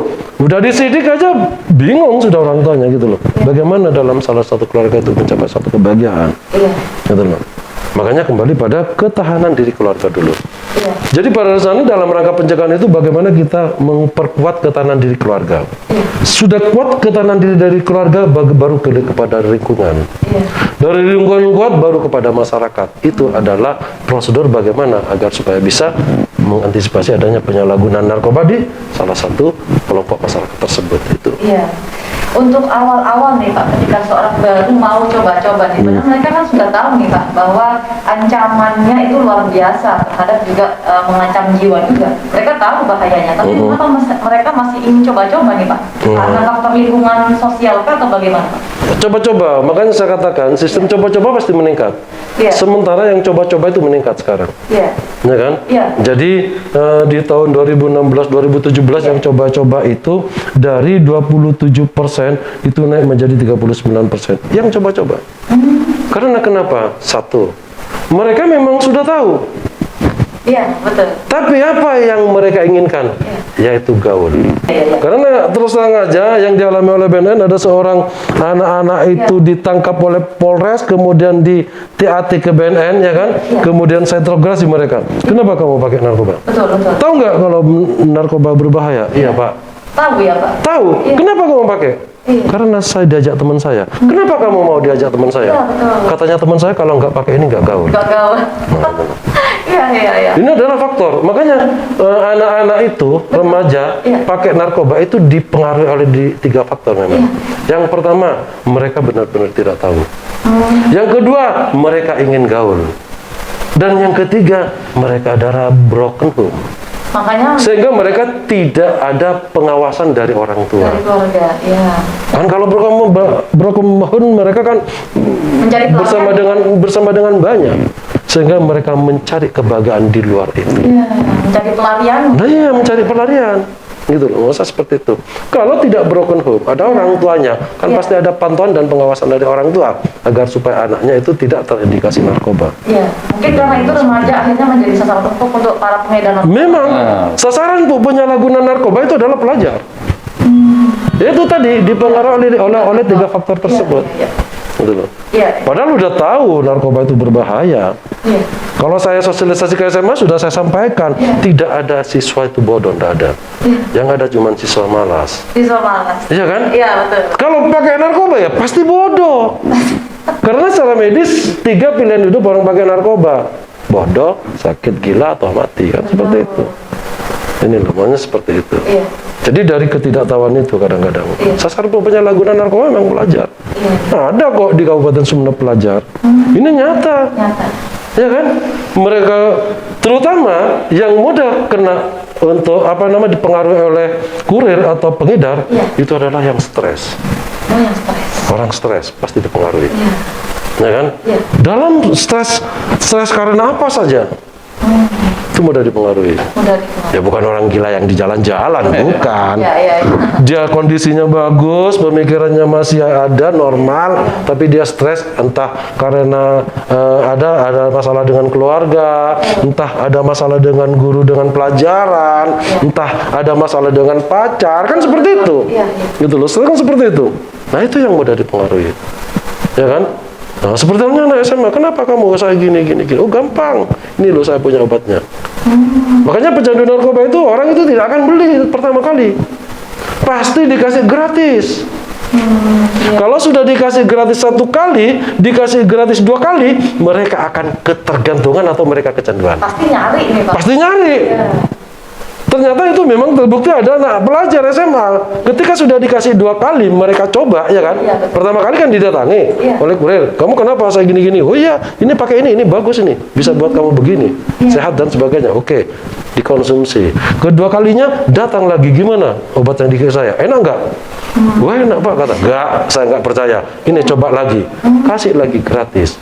udah disidik aja bingung sudah orang tuanya gitu loh. Bagaimana dalam salah satu keluarga itu mencapai satu kebahagiaan? Gitu loh. Makanya kembali pada ketahanan diri keluarga dulu. Jadi pada dasarnya dalam rangka pencegahan itu bagaimana kita memperkuat ketahanan diri keluarga. Sudah kuat ketahanan diri dari keluarga baru kepada lingkungan. Dari lingkungan kuat baru kepada masyarakat. Itu adalah prosedur bagaimana agar supaya bisa mengantisipasi adanya penyalahgunaan narkoba di salah satu kelompok masyarakat tersebut itu. Untuk awal-awal nih Pak, ketika seorang baru mau coba-coba nih, benar mereka kan sudah tahu nih Pak bahwa ancamannya itu luar biasa terhadap juga mengancam jiwa juga. Mereka tahu bahayanya, tapi kenapa mereka masih ingin coba-coba nih Pak? Karena faktor lingkungan sosial kah atau bagaimana Pak? Coba-coba, makanya saya katakan sistem coba-coba pasti meningkat. Sementara yang coba-coba itu meningkat sekarang. Ya kan? Jadi di tahun 2016-2017 yang coba-coba itu dari 27% itu naik menjadi 39%. Yang coba-coba. Karena kenapa? Satu, mereka memang sudah tahu. Betul. Tapi apa yang mereka inginkan? Yaitu gaul. Karena terus terang aja yang dialami oleh BNN ada seorang anak-anak itu ditangkap oleh Polres, kemudian di TAT ke BNN, ya kan? Kemudian saya interogasi mereka. Kenapa kamu pakai narkoba? Betul. Tahu nggak kalau narkoba berbahaya? Iya Pak. Tahu ya Pak? Tahu. Kenapa kamu pakai? Karena saya diajak teman saya. Kenapa kamu mau diajak teman saya? Katanya teman saya kalau nggak pakai ini nggak gaul. Nggak gaul. Ini adalah faktor. Makanya anak-anak itu remaja pakai narkoba itu dipengaruhi oleh 3 faktor memang. Yang pertama, mereka benar-benar tidak tahu. Yang kedua, mereka ingin gaul. Dan yang ketiga, mereka adalah broken home. Makanya sehingga mereka tidak ada pengawasan dari orang tua. Dari keluarga, Kan kalau broken home mereka kan bersama dengan banyak. sehingga mereka mencari kebahagiaan di luar itu. Iya, mencari pelarian. Nah iya, mencari pelarian gitu loh, nggak usah seperti itu. Kalau tidak broken home, ada orang tuanya, kan Iya. pasti ada pantauan dan pengawasan dari orang tua agar supaya anaknya itu tidak terindikasi narkoba. Iya, mungkin karena itu remaja akhirnya menjadi sasaran empuk untuk para pengedar narkoba. Memang sasaran penyalahgunaan narkoba itu adalah pelajar. Itu tadi dipengaruhi oleh 3 faktor tersebut. Iya, Gitu loh. iya, Padahal udah tahu narkoba itu berbahaya. iya. Kalau saya sosialisasi ke SMA sudah saya sampaikan, tidak ada siswa itu bodoh, tidak ada. Yang ada cuma siswa malas. Siswa malas. Iya kan? Iya, betul. Kalau pakai narkoba ya pasti bodoh. Karena secara medis 3 pilihan hidup orang pakai narkoba: bodoh, sakit, gila, atau mati, kan seperti itu. Ini namanya seperti itu. Iya. Jadi dari ketidaktahuan itu kadang-kadang Iya. sasaran penyalahgunaan narkoba memang pelajar. Iya. Nah, ada kok di Kabupaten Sumeneb pelajar. Ini nyata. Nyata. Ya kan? Mereka terutama yang mudah kena untuk dipengaruhi oleh kurir atau pengedar, Iya. itu adalah yang stres. Oh, yang stres. Orang stres pasti dipengaruhi. Iya. Ya kan? Iya. Dalam stres karena apa saja itu mudah dipengaruhi. Mudah dikenal. Ya bukan orang gila yang di jalan-jalan, bukan. Iya, iya. Dia kondisinya bagus, pemikirannya masih ada normal, tapi dia stres entah karena ada masalah dengan keluarga, entah ada masalah dengan guru dengan pelajaran, entah ada masalah dengan pacar, kan seperti itu. Iya, Gitu loh, stres kan seperti itu. Nah, itu yang mudah dipengaruhi. Ya kan? Nah, seperti halnya anak SMA, kenapa kamu saya gini? Oh, gampang. Ini loh saya punya obatnya. Makanya pecandu narkoba itu orang itu tidak akan beli pertama kali. Pasti dikasih gratis. Kalau sudah dikasih gratis 1 kali, dikasih gratis 2 kali, mereka akan ketergantungan atau mereka kecanduan. Pasti nyari nih, Pak. Pasti nyari. Iya. Ternyata itu memang terbukti ada anak pelajar SMA. Ketika sudah dikasih 2 kali, mereka coba, ya kan? Iya, betul. Pertama kali kan didatangi Iya. oleh kurir. Kamu kenapa saya gini-gini? Oh iya, ini pakai ini bagus ini. Bisa buat kamu begini, Iya. sehat dan sebagainya. Oke, dikonsumsi. Kedua kalinya datang lagi, gimana obat yang dikasih saya? Enak nggak? Wah enak Pak, kata. Nggak, saya nggak percaya. Ini coba lagi, kasih lagi gratis.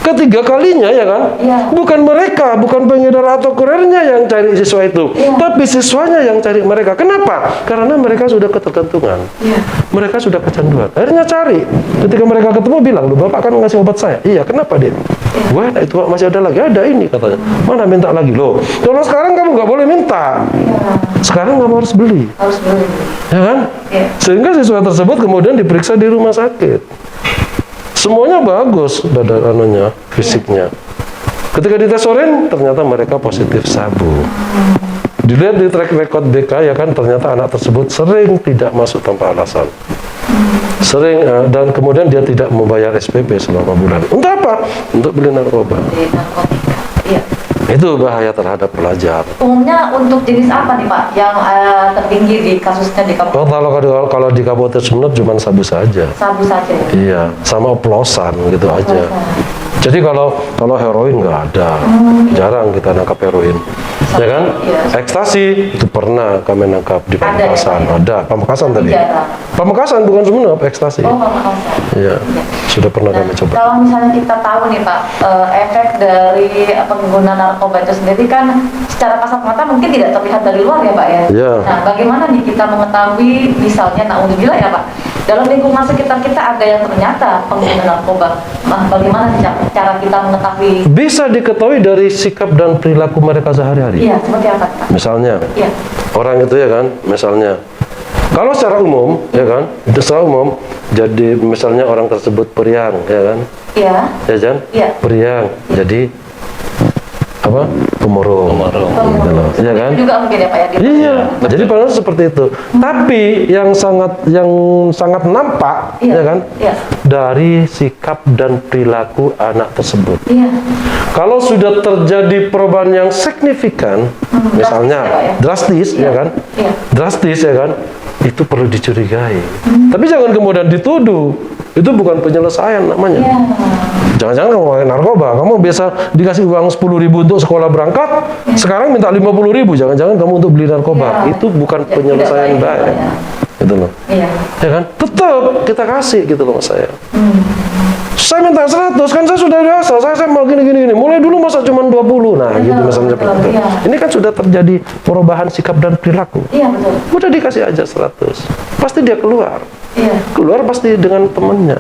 Ketiga kalinya ya kan, Iya. bukan mereka, bukan pengedar atau kurirnya yang cari siswa itu, Iya. tapi siswanya yang cari mereka. Kenapa? Karena mereka sudah ketergantungan, Iya. mereka sudah kecanduan. Akhirnya cari. Ketika mereka ketemu bilang, "Lu Bapak kan ngasih obat saya." Iya, kenapa dia? Wah, itu masih ada lagi, ada ini katanya. Mana minta lagi loh? Kalau sekarang kamu nggak boleh minta. Iya. Sekarang kamu harus beli, Harus beli. ya kan? Iya. Sehingga siswa tersebut kemudian diperiksa di rumah sakit. Semuanya bagus badan fisiknya. Ketika dites urin, ternyata mereka positif sabu. Dilihat di track record BK, ya kan, ternyata anak tersebut sering tidak masuk tanpa alasan. Sering, dan kemudian dia tidak membayar SPP selama bulan. Untuk apa? Untuk beli narkoba. Di narkotika. Iya. Itu bahaya terhadap pelajar. Umumnya untuk jenis apa nih Pak yang tertinggi di kasusnya di Kabupaten? Oh, kalau di Kabupaten Sumeneb cuma sabu saja. Sabu saja ya? Iya, sama oplosan gitu aja. Jadi kalau heroin nggak ada, jarang kita nangkap heroin, ya kan? Iya. Ekstasi itu pernah kami nangkap di Ada ya, Pamekasan, Pak? ada Pamekasan tadi. Jarang. Pamekasan bukan Sumeneb, ekstasi. Oh, Pamekasan. Iya, sudah pernah Nah, kami coba. kalau misalnya kita tahu nih Pak, efek dari pengguna narkoba itu sendiri kan secara kasat mata mungkin tidak terlihat dari luar ya Pak ya? Iya. Nah, bagaimana nih kita mengetahui misalnya, naudzubillah ya Pak, dalam lingkungan sekitar kita ada yang ternyata pengguna narkoba. Nah, bagaimana sih cara kita mengetahui? Bisa diketahui dari sikap dan perilaku mereka sehari-hari. Iya, seperti apa Pak? Misalnya, Iya. orang itu ya kan, misalnya, kalau secara umum, ya kan, itu secara umum, jadi misalnya orang tersebut periang, ya kan, Iya. ya kan, Iya. periang, jadi apa, pemurung, gitu loh, ya kan? Itu juga mungkin ya Pak ya? Iya, jadi padahal seperti itu. Tapi yang sangat nampak, Iya. ya kan, Iya. dari sikap dan perilaku anak tersebut. Iya. Kalau sudah terjadi perubahan yang signifikan, misalnya drastis ya, Pak, ya? drastis, ya kan, Iya. drastis, ya kan, itu perlu dicurigai. Tapi jangan kemudian dituduh. Itu bukan penyelesaian namanya. Iya. Jangan-jangan kamu pakai narkoba, kamu biasa dikasih uang 10.000 untuk sekolah berangkat, sekarang minta 50.000, jangan-jangan kamu untuk beli narkoba. Iya. Itu bukan Ya, penyelesaian tidak baik, baik. ya. Gitu loh. Iya. Ya kan? Tetap kita kasih gitu loh mas saya. saya minta 100, kan saya sudah biasa, saya mau gini. Mulai dulu masa cuma 20, nah gitu misalnya seperti itu. Iya. Ini kan sudah terjadi perubahan sikap dan perilaku. Iya, betul. Udah dikasih aja 100, pasti dia keluar. Iya. Keluar pasti dengan temannya.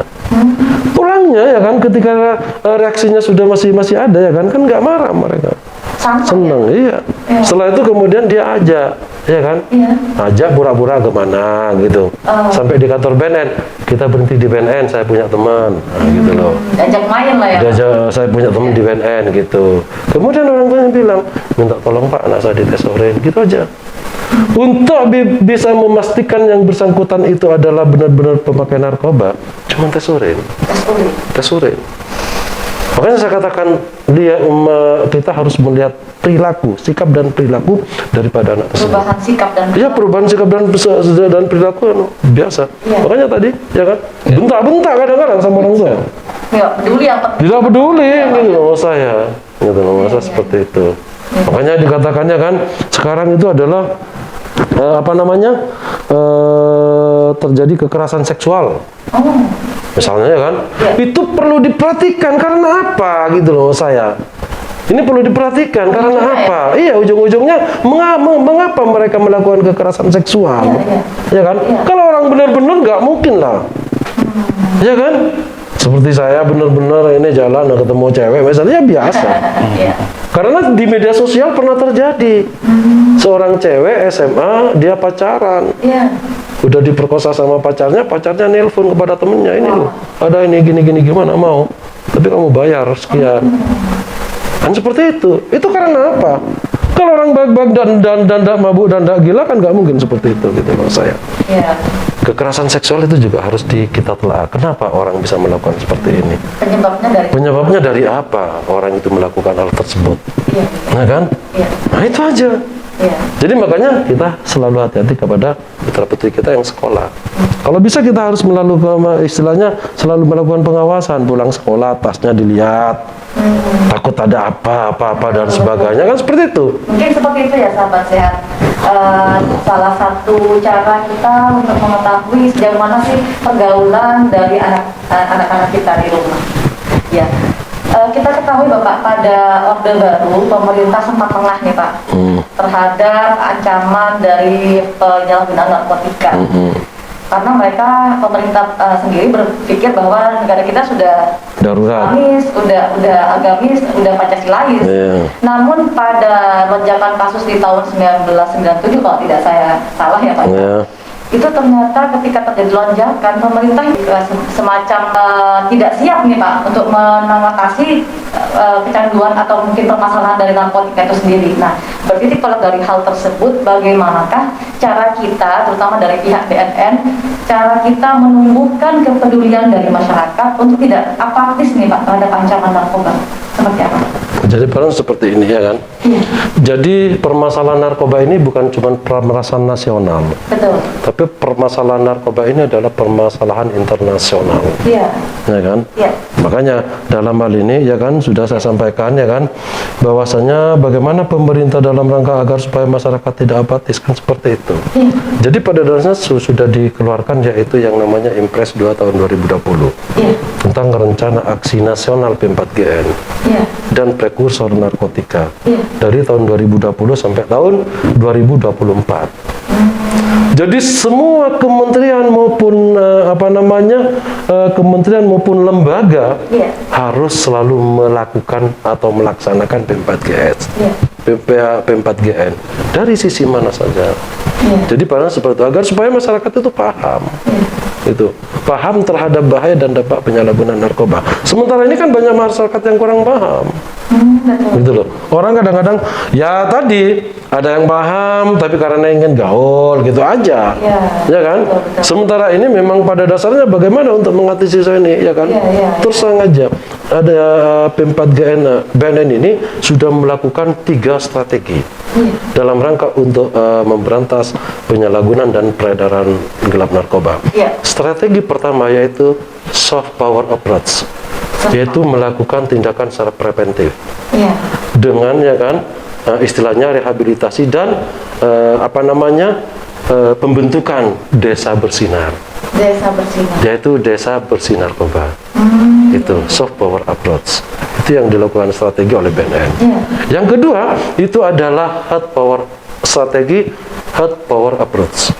Pulangnya ya kan, ketika reaksinya sudah masih ada ya kan nggak marah mereka. Santai. Senang, iya. Iya. Setelah itu kemudian dia ajak, ya kan? Iya. Ajak pura-pura kemana gitu. Sampai di kantor BNN, kita berhenti di BNN, saya punya teman, nah, gitu loh. Ajak main lah ya. Diajak, saya punya teman di BNN gitu. Kemudian orang tuanya bilang, minta tolong Pak, anak saya dites urin, gitu aja. Untuk bisa memastikan yang bersangkutan itu adalah benar-benar pemakai narkoba, cuma tes urin. Tes urin. Makanya saya katakan kita harus melihat perilaku, sikap dan perilaku daripada anak tersebut. Perubahan sikap dan Iya, perubahan sikap dan perilaku biasa. Iya. Makanya tadi, ya kan, bentak-bentak kadang-kadang sama orang tua. nggak peduli apa. Tidak peduli, gitu sama saya, gitu sama saya Iya. seperti itu. Makanya dikatakannya kan, sekarang itu adalah terjadi kekerasan seksual. Oh, Misalnya ya kan, itu perlu diperhatikan karena apa gitu loh saya. Ini perlu diperhatikan karena apa? Iya, ujung-ujungnya mengapa mereka melakukan kekerasan seksual? Ya kan? Kalau orang benar-benar nggak mungkin lah. Ya kan? Seperti saya benar-benar ini jalan ketemu cewek misalnya biasa. iya. Karena di media sosial pernah terjadi. Seorang cewek SMA dia pacaran. Iya. Udah diperkosa sama pacarnya nelpon kepada temennya, ini loh, ada ini gini gimana mau, tapi kamu bayar sekian. Kan seperti itu karena apa? Kalau orang baik-baik dan tidak mabuk dan tidak gila kan nggak mungkin seperti itu gitu loh saya. Iya. Kekerasan seksual itu juga harus kita telah. Kenapa orang bisa melakukan seperti ini? Penyebabnya dari apa orang itu melakukan hal tersebut? Iya. Nah kan? Iya. Nah itu aja. Iya. Jadi makanya kita selalu hati-hati kepada putra-putri kita yang sekolah. Kalau bisa kita harus istilahnya selalu melakukan pengawasan, pulang sekolah tasnya dilihat, takut ada apa dan sebagainya, kan seperti itu. Mungkin seperti itu ya sahabat sehat. Salah satu cara kita untuk mengetahui sejauh mana sih pergaulan dari anak-anak kita di rumah. Ya. Kita ketahui Bapak, pada Orde Baru pemerintah sempat tengah nih Pak terhadap ancaman dari penyalahgunaan narkotika. Karena pemerintah sendiri berpikir bahwa negara kita sudah darurat, udah agamis, udah Pancasilais. Namun pada lonjakan kasus di tahun 1997 kalau tidak saya salah ya Pak. Itu ternyata ketika terjadi lonjakan, pemerintah semacam tidak siap nih Pak untuk mengatasi kecanduan atau mungkin permasalahan dari narkotika itu sendiri. Nah, bertitik tolak dari hal tersebut, bagaimanakah cara kita, terutama dari pihak BNN, cara kita menumbuhkan kepedulian dari masyarakat untuk tidak apatis nih Pak terhadap ancaman narkoba? Seperti apa? Jadi peran seperti ini ya kan. Jadi permasalahan narkoba ini bukan cuma permasalahan nasional. Betul. Tapi permasalahan narkoba ini adalah permasalahan internasional. Iya. Ya kan? Iya. Makanya dalam hal ini ya kan sudah saya sampaikan ya kan bahwasanya bagaimana pemerintah dalam rangka agar supaya masyarakat tidak apatis kan seperti itu. Iya. Jadi pada dasarnya sudah dikeluarkan yaitu yang namanya Impres 2 tahun 2020. Iya. Tentang rencana aksi nasional P4GN. Iya. Dan prekursor narkotika. Iya. Dari tahun 2020 sampai tahun 2024. Jadi semua kementerian maupun kementerian maupun lembaga harus selalu melakukan atau melaksanakan P4GN. P4GN dari sisi mana saja. Jadi pada seperti itu agar supaya masyarakat itu paham. Itu paham terhadap bahaya dan dampak penyalahgunaan narkoba. Sementara ini kan banyak masyarakat yang kurang paham. Gitu loh. Orang kadang-kadang ya tadi ada yang paham tapi karena ingin gaul gitu aja. Ya kan? Sementara ini memang pada dasarnya bagaimana untuk mengatasi ini ya kan? Terus aja ada P4GN BNN ini sudah melakukan 3 strategi dalam rangka untuk memberantas penyalahgunaan dan peredaran gelap narkoba. Strategi pertama yaitu soft power approach, yaitu melakukan tindakan secara preventif dengan ya kan istilahnya rehabilitasi dan pembentukan desa bersinar. Desa bersinar. Yaitu desa bersih narkoba. Itu soft power approach. Itu yang dilakukan strategi oleh BNN. Iya. Yang kedua itu adalah hard power strategi, hard power approach.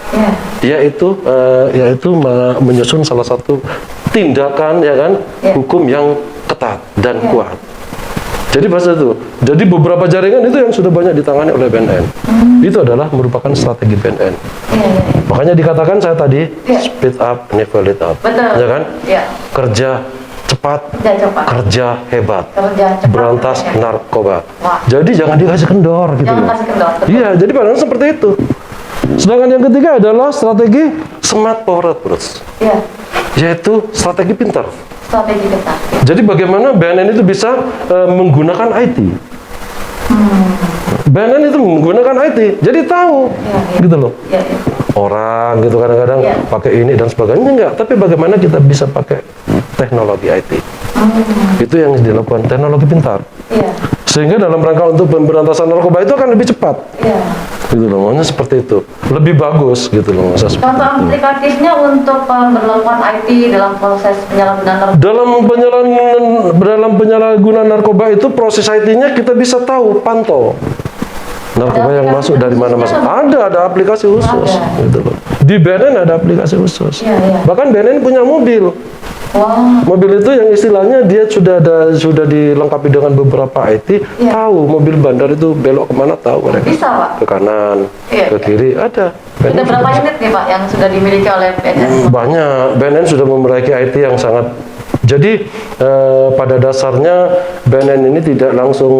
Iya. Yaitu menyusun salah satu tindakan ya kan hukum yang ketat dan kuat. Jadi bahasa itu. Jadi beberapa jaringan itu yang sudah banyak ditangani oleh BNN. Itu adalah merupakan strategi BNN. Iya. Makanya dikatakan saya tadi speed up, never let up. Betul. Ya kan? Iya. Kerja cepat, Kerja cepat. kerja hebat, Kerja cepat. berantas Ya. narkoba. Wah. Jadi jangan dikasih kendor gitu. Jangan loh. kasih kendor. Betul. Iya, jadi padahal seperti itu. Sedangkan yang ketiga adalah strategi smart power approach, Iya. yaitu strategi pintar. Strategi ketat. Jadi bagaimana BNN itu bisa menggunakan IT. BNN itu menggunakan IT, jadi tahu gitu loh. Iya. Iya. Orang gitu kadang-kadang Iya. pakai ini dan sebagainya enggak, tapi bagaimana kita bisa pakai teknologi IT. Itu yang dilakukan teknologi pintar. Iya. Sehingga dalam rangka untuk pemberantasan narkoba itu akan lebih cepat. Iya. Gitu loh, maunya seperti itu. Lebih bagus gitu loh, masa seperti Contoh itu. aplikatifnya untuk pemberlakuan IT dalam proses penyalahgunaan narkoba. Dalam penyalahgunaan narkoba itu proses IT-nya kita bisa tahu, pantau. Narkoba yang masuk dari mana masuk. Ada aplikasi khusus gitu loh. Di BNN ada aplikasi khusus. Iya, iya. Bahkan BNN punya mobil. Wah. Mobil itu yang istilahnya dia sudah dilengkapi dengan beberapa IT, Iya. tahu mobil bandar itu belok kemana tahu mereka. Bisa, Pak. Ke kanan, Iya, ke iya. kiri ada. Sudah BNN berapa sudah unit nih Pak yang sudah dimiliki oleh BNN? banyak. BNN sudah memiliki IT yang sangat. Jadi pada dasarnya BNN ini tidak langsung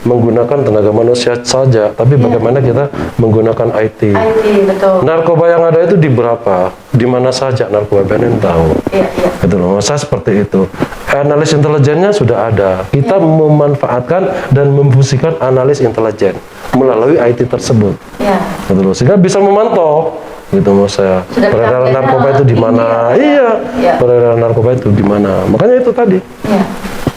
menggunakan tenaga manusia saja, tapi bagaimana kita menggunakan IT. IT, betul. Narkoba yang ada itu di berapa, di mana saja narkoba BNN tahu. Iya, iya. Gitu loh, masa seperti itu. Analis intelijennya sudah ada. Kita memanfaatkan dan memfungsikan analis intelijen melalui IT tersebut. Iya. Gitu loh, sehingga bisa memantau gitu mau saya Sudah peredaran kita narkoba itu di ini mana. ya, Iya, iya. peredaran narkoba itu di mana. Makanya itu tadi Iya.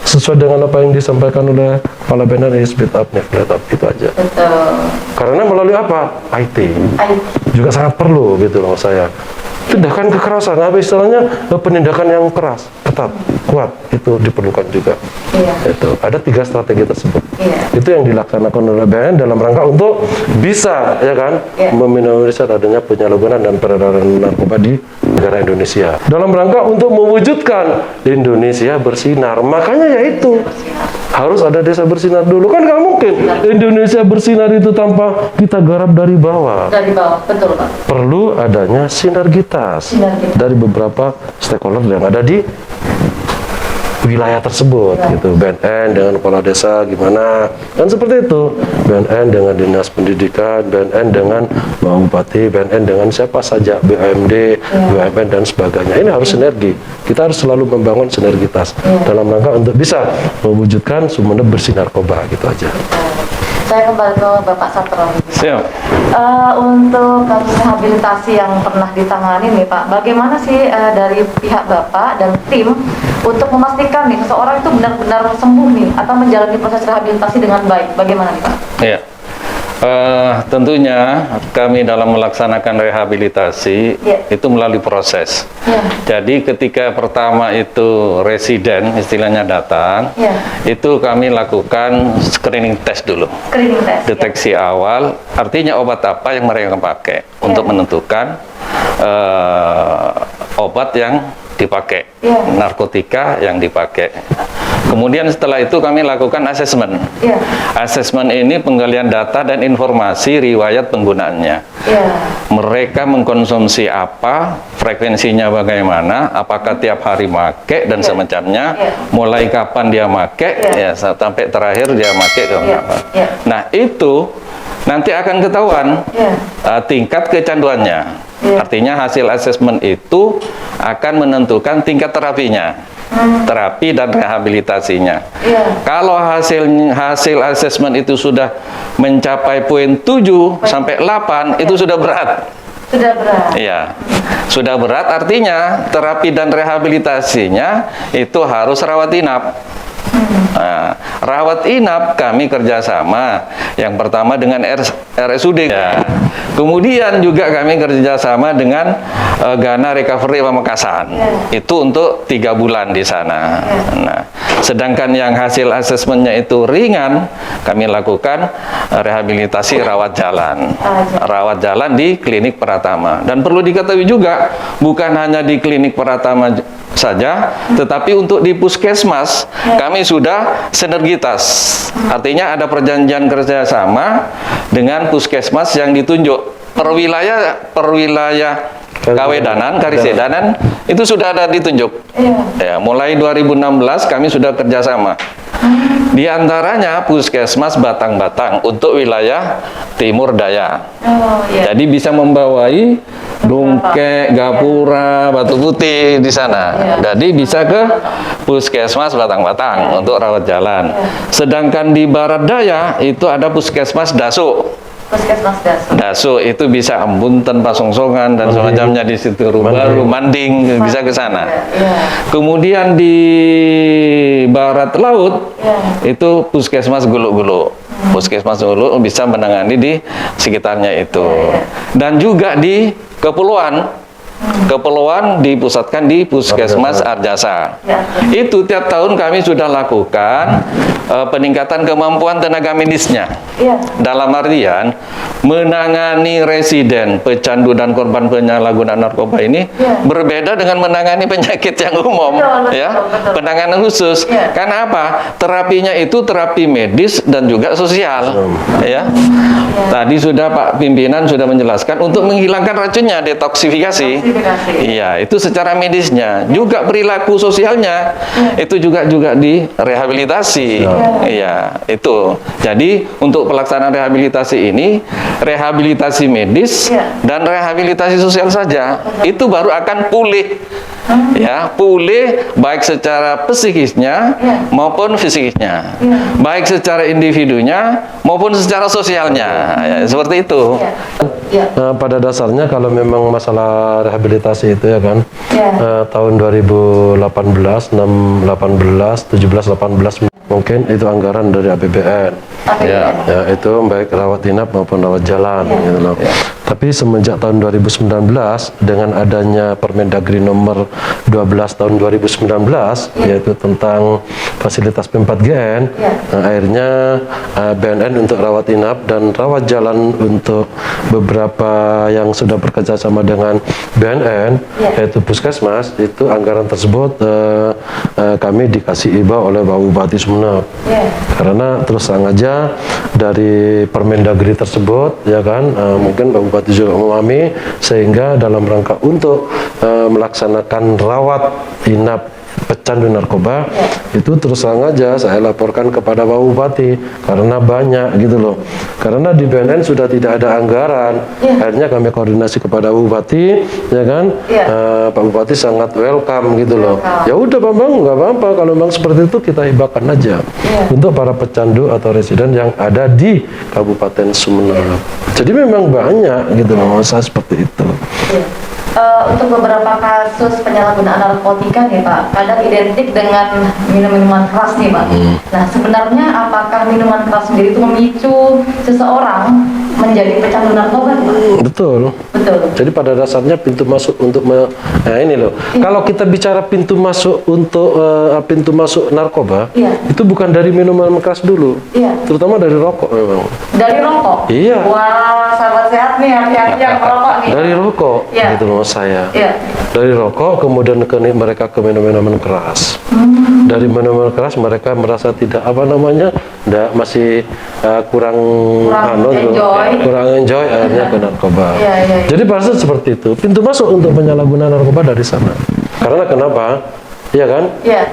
sesuai dengan apa yang disampaikan oleh Kepala BNN, speed up, never let up, itu aja. Betul. Karena melalui apa? IT IT. juga sangat perlu gitu loh saya. Tindakan kekerasan, apa istilahnya, penindakan yang keras, ketat, kuat, itu diperlukan juga. Iya. Itu ada 3 strategi tersebut. Iya. Itu yang dilaksanakan oleh BNN dalam rangka untuk bisa ya kan Iya. meminimalisir adanya penyalahgunaan dan peredaran narkoba di negara Indonesia. Dalam rangka untuk mewujudkan Indonesia bersinar. Makanya yaitu harus ada desa bersinar dulu, kan nggak mungkin Indonesia bersinar itu tanpa kita garap dari bawah. Dari bawah, betul Pak. Perlu adanya sinergitas Sinergitas. dari beberapa stakeholder yang ada di wilayah tersebut gitu. BNN dengan kepala desa gimana, dan seperti itu. BNN dengan dinas pendidikan, BNN dengan Bupati, BNN dengan siapa saja, BUMD, BUMN dan sebagainya. Ini harus sinergi. Kita harus selalu membangun sinergitas dalam rangka untuk bisa mewujudkan Sumeneb bersih narkoba, gitu aja. Saya kembali ke Bapak Satro. Siap. Untuk kasus rehabilitasi yang pernah ditangani nih Pak, bagaimana sih dari pihak Bapak dan tim untuk memastikan nih seseorang itu benar-benar sembuh nih atau menjalani proses rehabilitasi dengan baik? Bagaimana nih Pak? Iya. Tentunya kami dalam melaksanakan rehabilitasi itu melalui proses. Jadi ketika pertama itu residen istilahnya datang, itu kami lakukan screening test dulu. Screening test. Deteksi awal, artinya obat apa yang mereka pakai untuk menentukan obat yang dipakai, narkotika yang dipakai. Kemudian setelah itu kami lakukan asesmen. Asesmen ini penggalian data dan informasi riwayat penggunaannya. Mereka mengkonsumsi apa, frekuensinya bagaimana, apakah tiap hari make dan semacamnya, mulai kapan dia make, ya sampai terakhir dia make apa. Nah itu nanti akan ketahuan tingkat kecanduannya. Artinya hasil asesmen itu akan menentukan tingkat terapinya, terapi dan rehabilitasinya. Kalau hasil asesmen itu sudah mencapai poin 7 sampai 8, itu sudah berat. Sudah berat. Iya, sudah berat artinya terapi dan rehabilitasinya itu harus rawat inap. Nah, rawat inap kami kerjasama. Yang pertama dengan RSUD. Ya. Kemudian juga kami kerjasama dengan Ghana Recovery Pamekasan. Itu untuk 3 bulan di sana. Nah, sedangkan yang hasil asesmennya itu ringan, kami lakukan rehabilitasi rawat jalan. Rawat jalan di Klinik Pratama. Dan perlu diketahui juga, bukan hanya di Klinik Pratama saja, tetapi untuk di puskesmas kami sudah sinergitas. Artinya ada perjanjian kerjasama dengan puskesmas yang ditunjuk per wilayah Kawedanan, Karisedanan itu sudah ada ditunjuk. Ya, mulai 2016 kami sudah kerjasama. Di antaranya puskesmas Batang-Batang untuk wilayah Timur Daya. Jadi bisa membawai Dungke, Gapura, Batu Putih di sana. Jadi bisa ke puskesmas Batang-Batang untuk rawat jalan. Sedangkan di Barat Daya itu ada puskesmas Daso. Puskesmas Daso. Daso itu bisa Ambunten, Pasongsongan dan semacamnya di situ, Baru, Manding bisa ke sana. Kemudian di Barat Laut itu puskesmas Guluk-Guluk. Puskesmas Guluk bisa menangani di sekitarnya itu. Dan juga di Kepulauan dipusatkan di Puskesmas Arjasa. Itu tiap tahun kami sudah lakukan peningkatan kemampuan tenaga medisnya. Dalam artian menangani residen pecandu dan korban penyalahgunaan narkoba ini berbeda dengan menangani penyakit yang umum, penanganan khusus. Karena apa? Terapinya itu terapi medis dan juga sosial, Tadi sudah Pak Pimpinan sudah menjelaskan untuk menghilangkan racunnya, detoksifikasi. Iya, itu secara medisnya. Juga perilaku sosialnya itu juga direhabilitasi. Iya, itu. Jadi untuk pelaksanaan rehabilitasi ini, rehabilitasi medis dan rehabilitasi sosial saja, itu baru akan pulih. Pulih baik secara psikisnya maupun fisikisnya, baik secara individunya maupun secara sosialnya, seperti itu. Pada dasarnya kalau memang masalah rehabilitasi itu tahun 2018, 18, 17, 18 mungkin itu anggaran dari APBN. Itu baik rawat inap maupun rawat jalan gitu loh. Tapi semenjak tahun 2019 dengan adanya Permendagri nomor 12 tahun 2019 yaitu tentang fasilitas P4GN, akhirnya BNN untuk rawat inap dan rawat jalan untuk beberapa yang sudah bekerja sama dengan BNN yaitu puskesmas, itu anggaran tersebut kami dikasih IBA oleh Pak Bupati Sumeneb. Karena terus terang aja dari Permendagri tersebut mungkin Pak Bupati juga memahami, sehingga dalam rangka untuk melaksanakan rawat inap pecandu narkoba itu terus terang aja saya laporkan kepada Pak Bupati karena banyak gitu loh. Karena di BNN sudah tidak ada anggaran, akhirnya kami koordinasi kepada Pak Bupati, Pak Bupati sangat welcome gitu loh. Ya udah Bambang, nggak apa-apa kalau memang seperti itu kita hibahkan aja untuk para pecandu atau residen yang ada di Kabupaten Sumeneb. Jadi memang banyak gitu loh, saya seperti itu. Untuk beberapa kasus penyalahgunaan narkotika nih Pak, kadang identik dengan minuman keras nih Pak. Nah sebenarnya apakah minuman keras sendiri itu memicu seseorang menjadi pecandu narkoba? Betul. Jadi pada dasarnya pintu masuk untuk ini loh. Kalau kita bicara pintu masuk untuk pintu masuk narkoba, itu bukan dari minuman keras dulu, terutama dari rokok memang. Dari rokok? Iya. Wah, sahabat sehat nih, hati-hati yang merokok nih. Dari rokok, gitu loh saya. Dari rokok kemudian mereka ke minuman keras. Dari minuman keras mereka merasa tidak masih kurang enjoy akhirnya ke narkoba. Jadi pada saat seperti itu pintu masuk untuk penyalahgunaan narkoba dari sana. Karena kenapa?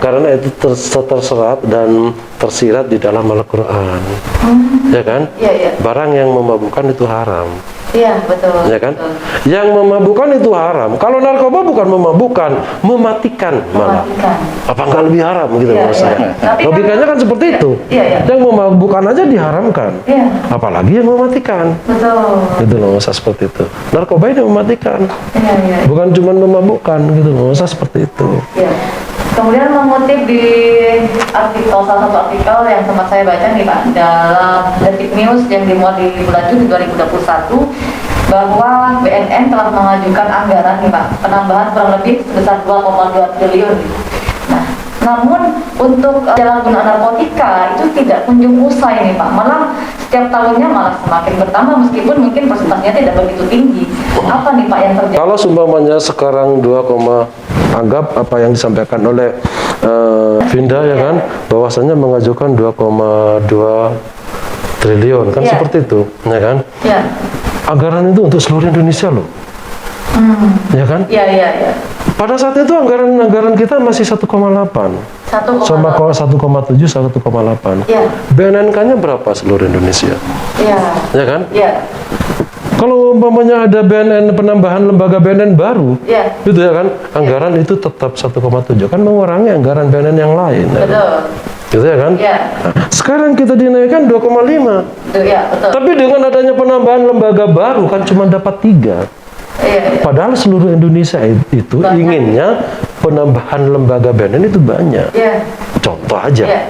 Karena itu terserat dan tersirat di dalam Al-Quran. Barang yang memabukkan itu haram. Betul. Yang memabukkan itu haram. Kalau narkoba bukan memabukkan, mematikan malah. Apa nggak lebih haram gitu menurut saya? Logikanya kan seperti itu. Yang memabukkan aja diharamkan. Apalagi yang mematikan. Betul. Gitu loh, saya seperti itu. Narkoba ini mematikan. Bukan cuma memabukkan gitu loh, saya seperti itu. Kemudian mengutip di artikel, salah satu artikel yang sempat saya baca nih Pak, dalam Detik News yang dimuat di bulan Juni 2021, bahwa BNN telah mengajukan anggaran nih Pak, penambahan kurang lebih sebesar 2,2 triliun. Nah, namun untuk penyalahgunaan narkotika itu tidak kunjung usai nih Pak, malah setiap tahunnya malah semakin bertambah meskipun mungkin persentasenya tidak begitu tinggi. Apa nih Pak yang terjadi? Kalau seumpamanya sekarang anggap apa yang disampaikan oleh Vinda ya kan, bahwasanya mengajukan 2,2 triliun kan, seperti itu ya kan. Ya. Anggaran itu untuk seluruh Indonesia loh. Ya kan? Iya. Pada saat itu anggaran kita masih 1,8. Sama 1,7, 1,8. Iya. BNNK-nya berapa seluruh Indonesia? Iya. Ya kan? Iya. Kalau umpamanya ada BNN, penambahan lembaga BNN baru, Iya. itu ya kan, anggaran itu tetap 1,7, kan mengurangi anggaran BNN yang lain. Ya kan? Betul. Gitu ya kan? Iya. Nah, sekarang kita dinaikkan 2,5. Iya, betul. Tapi dengan adanya penambahan lembaga baru kan cuma dapat 3. Iya. Padahal seluruh Indonesia itu Banyak. inginnya penambahan lembaga BNN itu banyak. Iya. Contoh aja, Iya.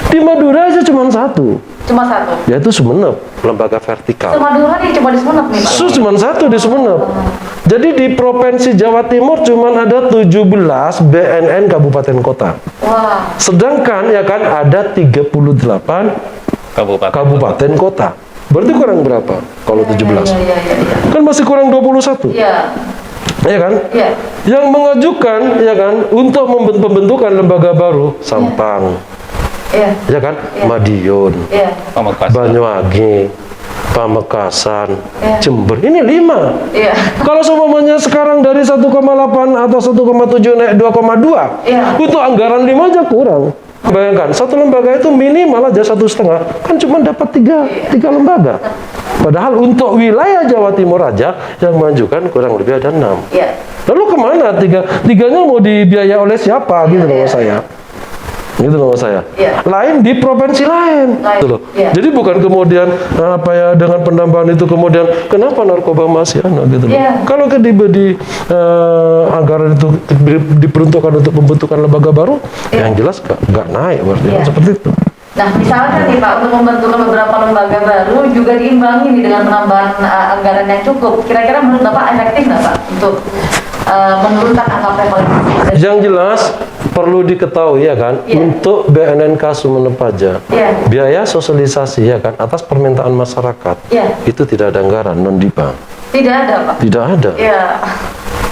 di Madura aja cuma 1, Cuma 1. yaitu Sumeneb, lembaga vertikal. Semadura nih cuma di Sumeneb nih Pak. Cuma 1 di Sumeneb. Jadi di Provinsi Jawa Timur cuma ada 17 BNN kabupaten kota. Wah. Sedangkan ya kan ada 38 kabupaten kota. Berarti kurang berapa kalau 17? Iya. Kan masih kurang 21. Iya. Ya kan? Iya. Yang mengajukan ya kan untuk pembentukan lembaga baru Sampang, Iya. ya kan? Iya. Madiun, Iya. Banyuwangi, Pamekasan, Iya. Jember. Ini 5. Iya. Kalau semuanya sekarang dari 1,8 atau 1,7 naik 2,2, Iya. untuk anggaran 5 aja kurang. Bayangkan, satu lembaga itu minimal aja 1,5, kan cuma dapat 3 lembaga. Padahal untuk wilayah Jawa Timur aja yang mengajukan kurang lebih ada 6. Iya. Lalu kemana tiganya mau dibiayai oleh siapa gitu loh saya? Gitu loh saya. Iya. Lain di provinsi lain. Lain, Gitu loh. iya. Jadi bukan kemudian apa ya dengan penambahan itu kemudian kenapa narkoba masih ada gitu loh. Iya. Kalau anggaran itu diperuntukkan untuk pembentukan lembaga baru, Iya. yang jelas nggak naik berarti Iya. kan seperti itu. Nah, misalkan nih Pak, untuk membentuk beberapa lembaga baru juga diimbangi nih dengan penambahan anggaran yang cukup. Kira-kira menurut Bapak efektif nggak Pak untuk menurunkan angka prevalensi? Yang jelas perlu diketahui ya kan, Iya. untuk BNNK Sumeneb aja, Iya. biaya sosialisasi ya kan atas permintaan masyarakat Iya. itu tidak ada anggaran non-dipa, Tidak ada Pak. tidak ada. Iya.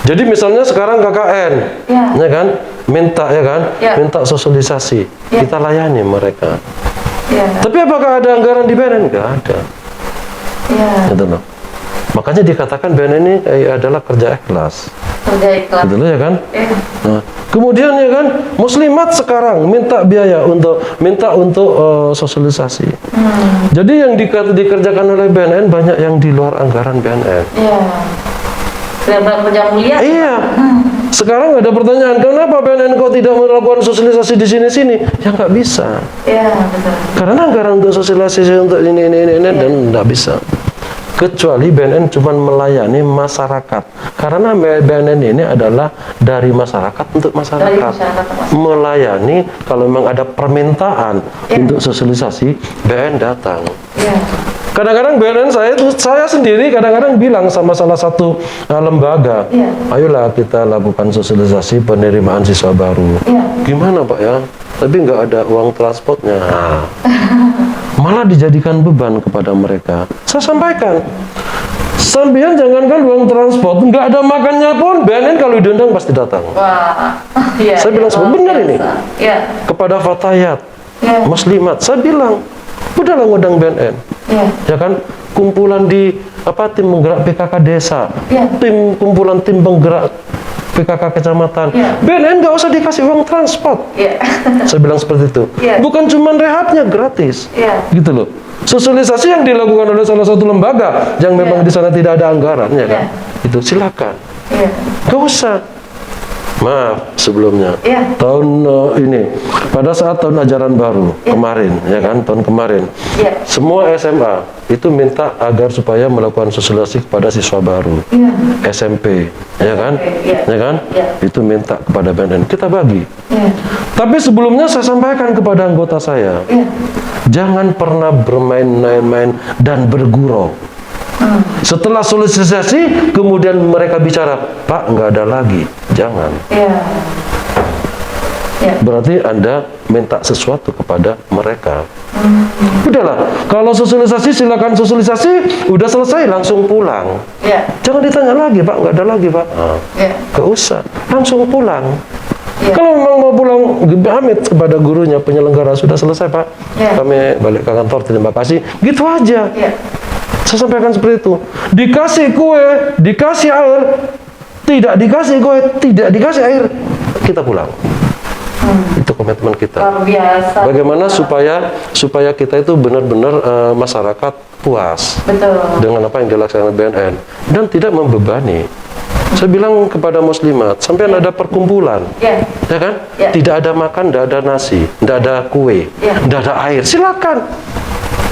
Jadi misalnya sekarang KKN, Iya. ya kan, minta ya kan, Iya. minta sosialisasi, Iya. kita layani mereka. Iya. Tapi apakah ada anggaran di BNN? Nggak ada, Iya. gitu loh. Makanya dikatakan BNN ini adalah kerja ikhlas, Kerja ikhlas. gitu loh ya kan. Iya. Nah, kemudian ya kan, muslimat sekarang minta biaya untuk sosialisasi. Jadi yang dikerjakan oleh BNN banyak yang di luar anggaran BNN. Iya. Benar-benar kerja mulia. Iya. Sekarang ada pertanyaan, kenapa BNN kok tidak melakukan sosialisasi di sini-sini? Ya nggak bisa. Iya, betul. Karena anggaran untuk sosialisasi untuk ini dan nggak bisa. Kecuali BNN cuma melayani masyarakat. Karena BNN ini adalah dari masyarakat untuk masyarakat. Dari masyarakat ke masyarakat. Melayani kalau memang ada permintaan Iya. untuk sosialisasi, BNN datang. Iya. Kadang-kadang BNN saya sendiri kadang-kadang bilang sama salah satu lembaga, Iya. ayolah kita lakukan sosialisasi penerimaan siswa baru. Iya. Gimana Pak ya? Tapi nggak ada uang transportnya. Nah, malah dijadikan beban kepada mereka. Saya sampaikan, sampean jangankan uang transport, nggak ada makannya pun BNN kalau diundang pasti datang. Wah. Iya. Saya bilang luar benar ini. biasa. Iya. Kepada fatayat, Iya. muslimat, saya bilang, udahlah ngundang BNN. Iya. Ya kan, kumpulan di tim penggerak PKK desa, Iya. kumpulan tim penggerak PKK kecamatan, Iya. BNN nggak usah dikasih uang transport. Iya. Saya bilang seperti itu. Iya. Bukan cuma rehabnya gratis, Iya. gitu loh. Sosialisasi yang dilakukan oleh salah satu lembaga yang memang Iya. di sana tidak ada anggaran, ya kan? Iya. Itu silakan, Iya. nggak usah. Maaf sebelumnya. Iya. Tahun ini, pada saat tahun ajaran baru kemarin, ya kan, tahun kemarin, Iya. semua SMA itu minta agar supaya melakukan sosialisasi kepada siswa baru. Iya. SMP, ya kan, Iya. ya kan, Iya. itu minta kepada BNN. Kita bagi. Iya. Tapi sebelumnya saya sampaikan kepada anggota saya, Iya. jangan pernah bermain-main dan bergurau. Setelah sosialisasi, kemudian mereka bicara, Pak, nggak ada lagi. Jangan. Iya. Iya. Berarti Anda minta sesuatu kepada mereka. Udahlah, kalau sosialisasi silakan sosialisasi, udah selesai langsung pulang. Iya. Jangan ditanya lagi, Pak, nggak ada lagi, Pak. Iya. Nggak usah, langsung pulang. Iya. Kalau memang mau pulang, pamit kepada gurunya, penyelenggara, sudah selesai, Pak. Iya. Kami balik ke kantor, terima kasih. Gitu aja. Iya. Saya sampaikan seperti itu. Dikasih kue, dikasih air, tidak dikasih kue, tidak dikasih air, kita pulang. Itu komitmen kita. Luar biasa. Bagaimana supaya kita itu benar-benar masyarakat puas Betul. dengan apa yang dilaksanakan BNN dan tidak membebani. Saya bilang kepada muslimat, sampai ada perkumpulan, Iya. ya kan? Ya. Tidak ada makan, tidak ada nasi, tidak ada kue, Ya. tidak ada air, silakan.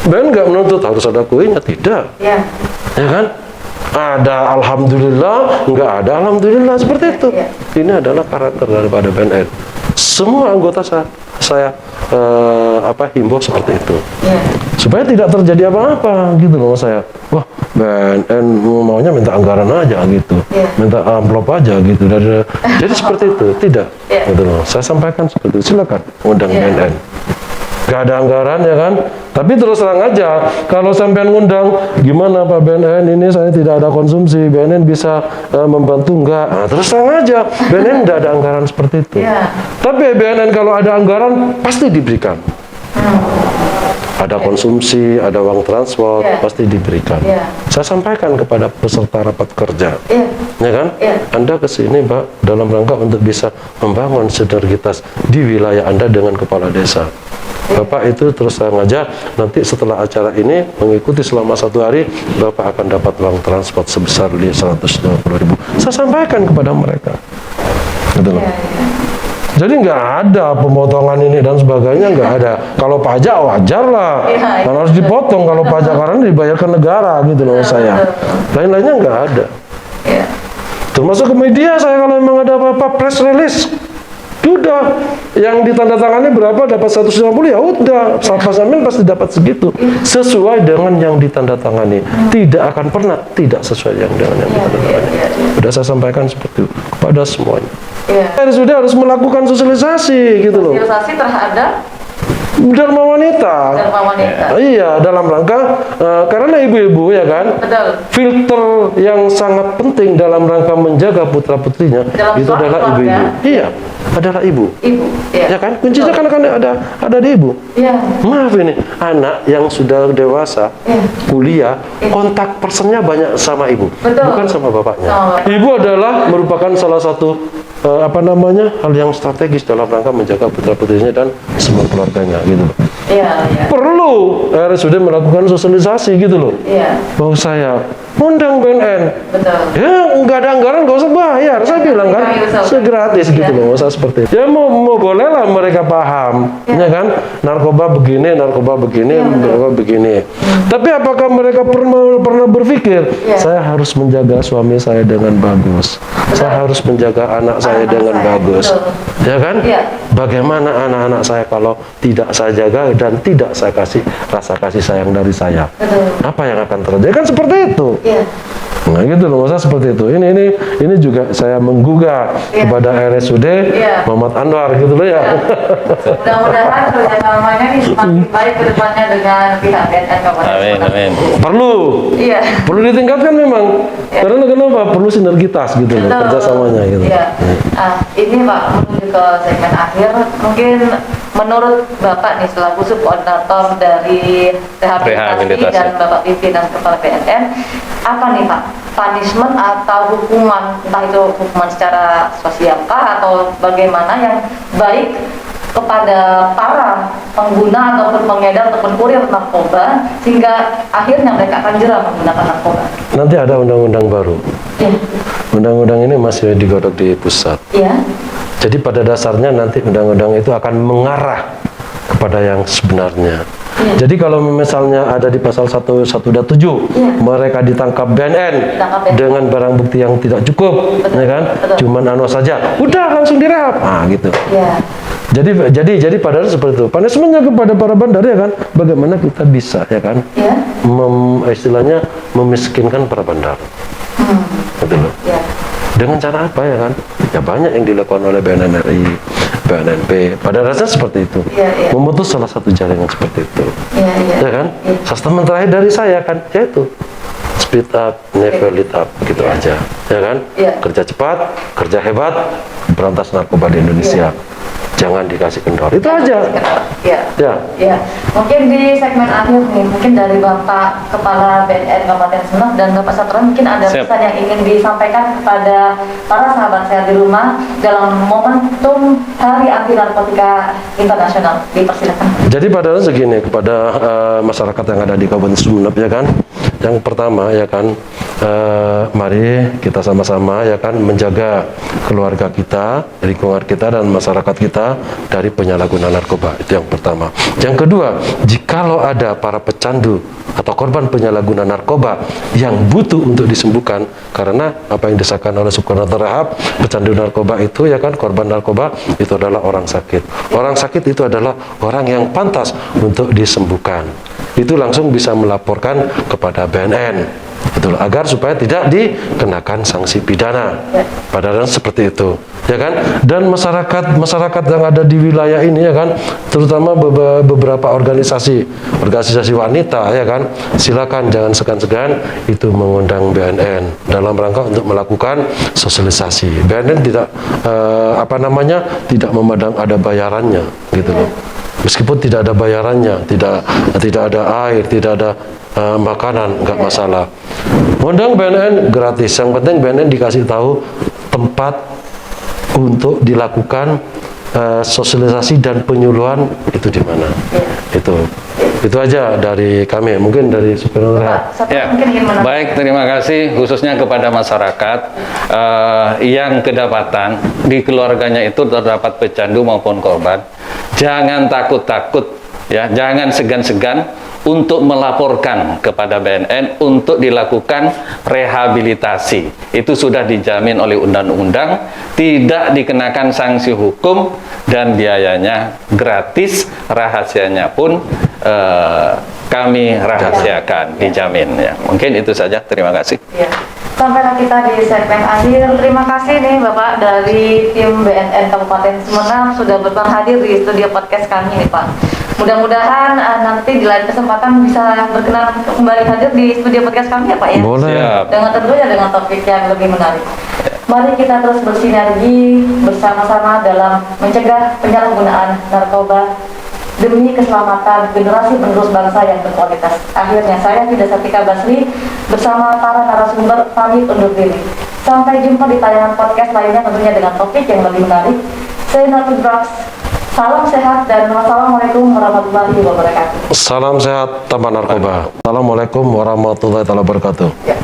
BNN nggak menuntut harus ada kuenya, tidak, Iya. ya kan? Ada alhamdulillah, nggak ada alhamdulillah, seperti itu. Ya. Ini adalah karakter daripada BNN. Semua anggota saya himbau seperti itu, Iya. supaya tidak terjadi apa-apa gitu loh saya. Wah, BNN maunya minta anggaran aja gitu, Iya. minta amplop aja gitu. Jadi seperti itu, tidak. Iya. Gitu loh. Saya sampaikan seperti itu. Silakan undang Iya. BNN. Gak ada anggaran, ya kan? Tapi terus terang aja, kalau sampean ngundang, gimana Pak BNN ini saya tidak ada konsumsi, BNN bisa membantu enggak? Nah, terus terang aja, BNN tidak ada anggaran seperti itu. Iya. Tapi BNN kalau ada anggaran pasti diberikan. Ada konsumsi, ada uang transport, Iya. pasti diberikan. Iya. Saya sampaikan kepada peserta rapat kerja, Iya. ya kan? Iya. Anda ke sini, Pak, dalam rangka untuk bisa membangun sinergitas di wilayah Anda dengan kepala desa. Bapak itu terus terang aja, nanti setelah acara ini mengikuti selama 1 hari, Bapak akan dapat uang transport sebesar 150.000. Saya sampaikan kepada mereka. Gitu loh. Iya. Iya. Jadi nggak ada pemotongan ini dan sebagainya, nggak ada. Kalau pajak wajar lah, Iya, kan harus dipotong kalau pajak karena dibayarkan negara gitu loh saya. Lain-lainnya nggak ada. Iya. Termasuk ke media saya kalau memang ada apa-apa press release, udah yang ditandatangani berapa dapat 150, ya udah Satpas Amin pasti dapat segitu sesuai dengan yang ditandatangani. Tidak akan pernah tidak sesuai dengan yang ditandatangani. Udah saya sampaikan seperti itu kepada semuanya. Iya. Sudah harus melakukan sosialisasi gitu loh. Sosialisasi terhadap Dharma wanita. Dharma wanita. Iya, dalam rangka karena ibu-ibu ya kan, Betul. filter yang sangat penting dalam rangka menjaga putra-putrinya Dalam itu suatu adalah keluarga. ibu-ibu. Iya, adalah ibu. Ibu. Iya. Ya kan, kuncinya Betul. kan ada di ibu. Iya. Maaf ini, anak yang sudah dewasa, Iya. kuliah, kontak personnya banyak sama ibu, Betul. bukan sama bapaknya. Sama bapak. Ibu adalah merupakan salah satu hal yang strategis dalam rangka menjaga putra-putrinya dan semua keluarganya gitu. Iya. Iya. Perlu RSUD melakukan sosialisasi gitu loh. Iya. Mau saya undang BNN, Betul. ya nggak ada anggaran nggak usah bayar, saya bilang kan segratis gitu loh, nggak usah seperti itu. Ya mau boleh lah mereka paham, ya kan, narkoba begini, narkoba begini. Tapi apakah mereka pernah berpikir saya harus menjaga suami saya dengan bagus, saya harus menjaga anak saya dengan bagus, ya kan? Bagaimana anak-anak saya kalau tidak saya jaga dan tidak saya kasih rasa kasih sayang dari saya, apa yang akan terjadi? Kan seperti itu. Iya. Nah gitu loh, masa seperti itu. Ini juga saya menggugah kepada RSUD Muhammad Anwar gitu loh ya. Mudah-mudahan kerjasamanya ini semakin baik ke depannya dengan pihak BNN Kabupaten Amin, Sumedang. amin. Perlu ditingkatkan memang. Karena kenapa? Perlu sinergitas gitu loh, Betul. kerjasamanya gitu. Iya. Ini Pak, menuju ke segmen akhir, mungkin menurut Bapak nih selaku subkoordinator dari rehabilitasi dan Bapak pimpinan kepala BNN, apa nih Pak punishment atau hukuman, entah itu hukuman secara sosial kah atau bagaimana yang baik kepada para pengguna ataupun pengedar ataupun kurir narkoba sehingga akhirnya mereka akan jerah menggunakan narkoba? Nanti ada undang-undang baru. Ya. undang-undang ini masih digodok di pusat. Ya. Jadi pada dasarnya nanti undang-undang itu akan mengarah kepada yang sebenarnya. Iya. Jadi kalau misalnya ada di pasal 117 Iya. mereka ditangkap BNN Ditangkap BNN. dengan barang bukti yang tidak cukup, Betul, ya kan? betul. Cuman saja, udah langsung direhab. gitu. Ya. Jadi padahal seperti itu. Punishmentnya kepada para bandar ya kan, bagaimana kita bisa ya kan, Ya. istilahnya memiskinkan para bandar, gitu loh. Ya. Dengan cara apa ya kan? Ya banyak yang dilakukan oleh BNNRI, BNNP. Pada dasarnya seperti itu. Iya, iya. Memutus salah satu jaringan seperti itu. Iya, iya. Ya kan? Iya. Statement terakhir dari saya kan, yaitu speed up, never let up, gitu Iya. aja. Ya kan? Iya. Kerja cepat, kerja hebat, berantas narkoba di Indonesia. Jangan dikasih kendor. Itu aja. Ya. Ya. Ya, mungkin di segmen akhir nih, mungkin dari Bapak Kepala BNN Kabupaten Sumeneb dan Bapak Satria mungkin ada Siap. pesan yang ingin disampaikan kepada para sahabat saya di rumah dalam momentum Hari Anti Narkotika Internasional. Dipersilakan. Jadi pada dasarnya segini kepada masyarakat yang ada di Kabupaten Sumeneb ya kan. Yang pertama ya kan, mari kita sama-sama ya kan menjaga keluarga kita, lingkungan kita dan masyarakat kita dari penyalahgunaan narkoba. Itu yang pertama. Yang kedua, jikalau ada para pecandu atau korban penyalahgunaan narkoba yang butuh untuk disembuhkan, karena apa yang disahkan oleh Subkoordinator Rehab, pecandu narkoba itu ya kan, korban narkoba itu adalah orang sakit. Orang sakit itu adalah orang yang pantas untuk disembuhkan. Itu langsung bisa melaporkan kepada BNN, betul, agar supaya tidak dikenakan sanksi pidana. Padahal seperti itu, ya kan? Dan masyarakat yang ada di wilayah ini ya kan, terutama beberapa organisasi wanita ya kan, silakan jangan segan-segan itu mengundang BNN dalam rangka untuk melakukan sosialisasi. BNN tidak tidak memandang ada bayarannya, gitu loh. Meskipun tidak ada bayarannya, tidak ada air, tidak ada makanan, nggak masalah. Undang BNN gratis. Yang penting BNN dikasih tahu tempat untuk dilakukan sosialisasi dan penyuluhan itu di mana. Itu aja dari kami. Mungkin dari Superior Rehab. Ya, baik, terima kasih khususnya kepada masyarakat yang kedapatan di keluarganya itu terdapat pecandu maupun korban. Jangan takut-takut, ya, jangan segan-segan untuk melaporkan kepada BNN untuk dilakukan rehabilitasi. Itu sudah dijamin oleh undang-undang, tidak dikenakan sanksi hukum dan biayanya gratis, rahasianya pun kami rahasiakan, dijamin ya. Mungkin itu saja, terima kasih. Ya. Sampailah kita di segmen akhir. Terima kasih nih Bapak dari tim BNN Kabupaten Sumeneb sudah berkenan hadir di studio podcast kami nih Pak. Mudah-mudahan nanti di lain kesempatan bisa berkenan kembali hadir di studio podcast kami ya Pak ya. Boleh. Siap. Dengan tentunya dengan topik yang lebih menarik. Mari kita terus bersinergi bersama-sama dalam mencegah penyalahgunaan narkoba demi keselamatan generasi penerus bangsa yang berkualitas. Akhirnya saya Fida Satika Basri bersama para narasumber pamit undur diri. Sampai jumpa di tayangan podcast lainnya tentunya dengan topik yang lebih menarik. Saya Natu Drugs. Salam sehat dan wassalamualaikum warahmatullahi wabarakatuh. Salam sehat tanpa narkoba. Assalamualaikum warahmatullahi wabarakatuh. Ya.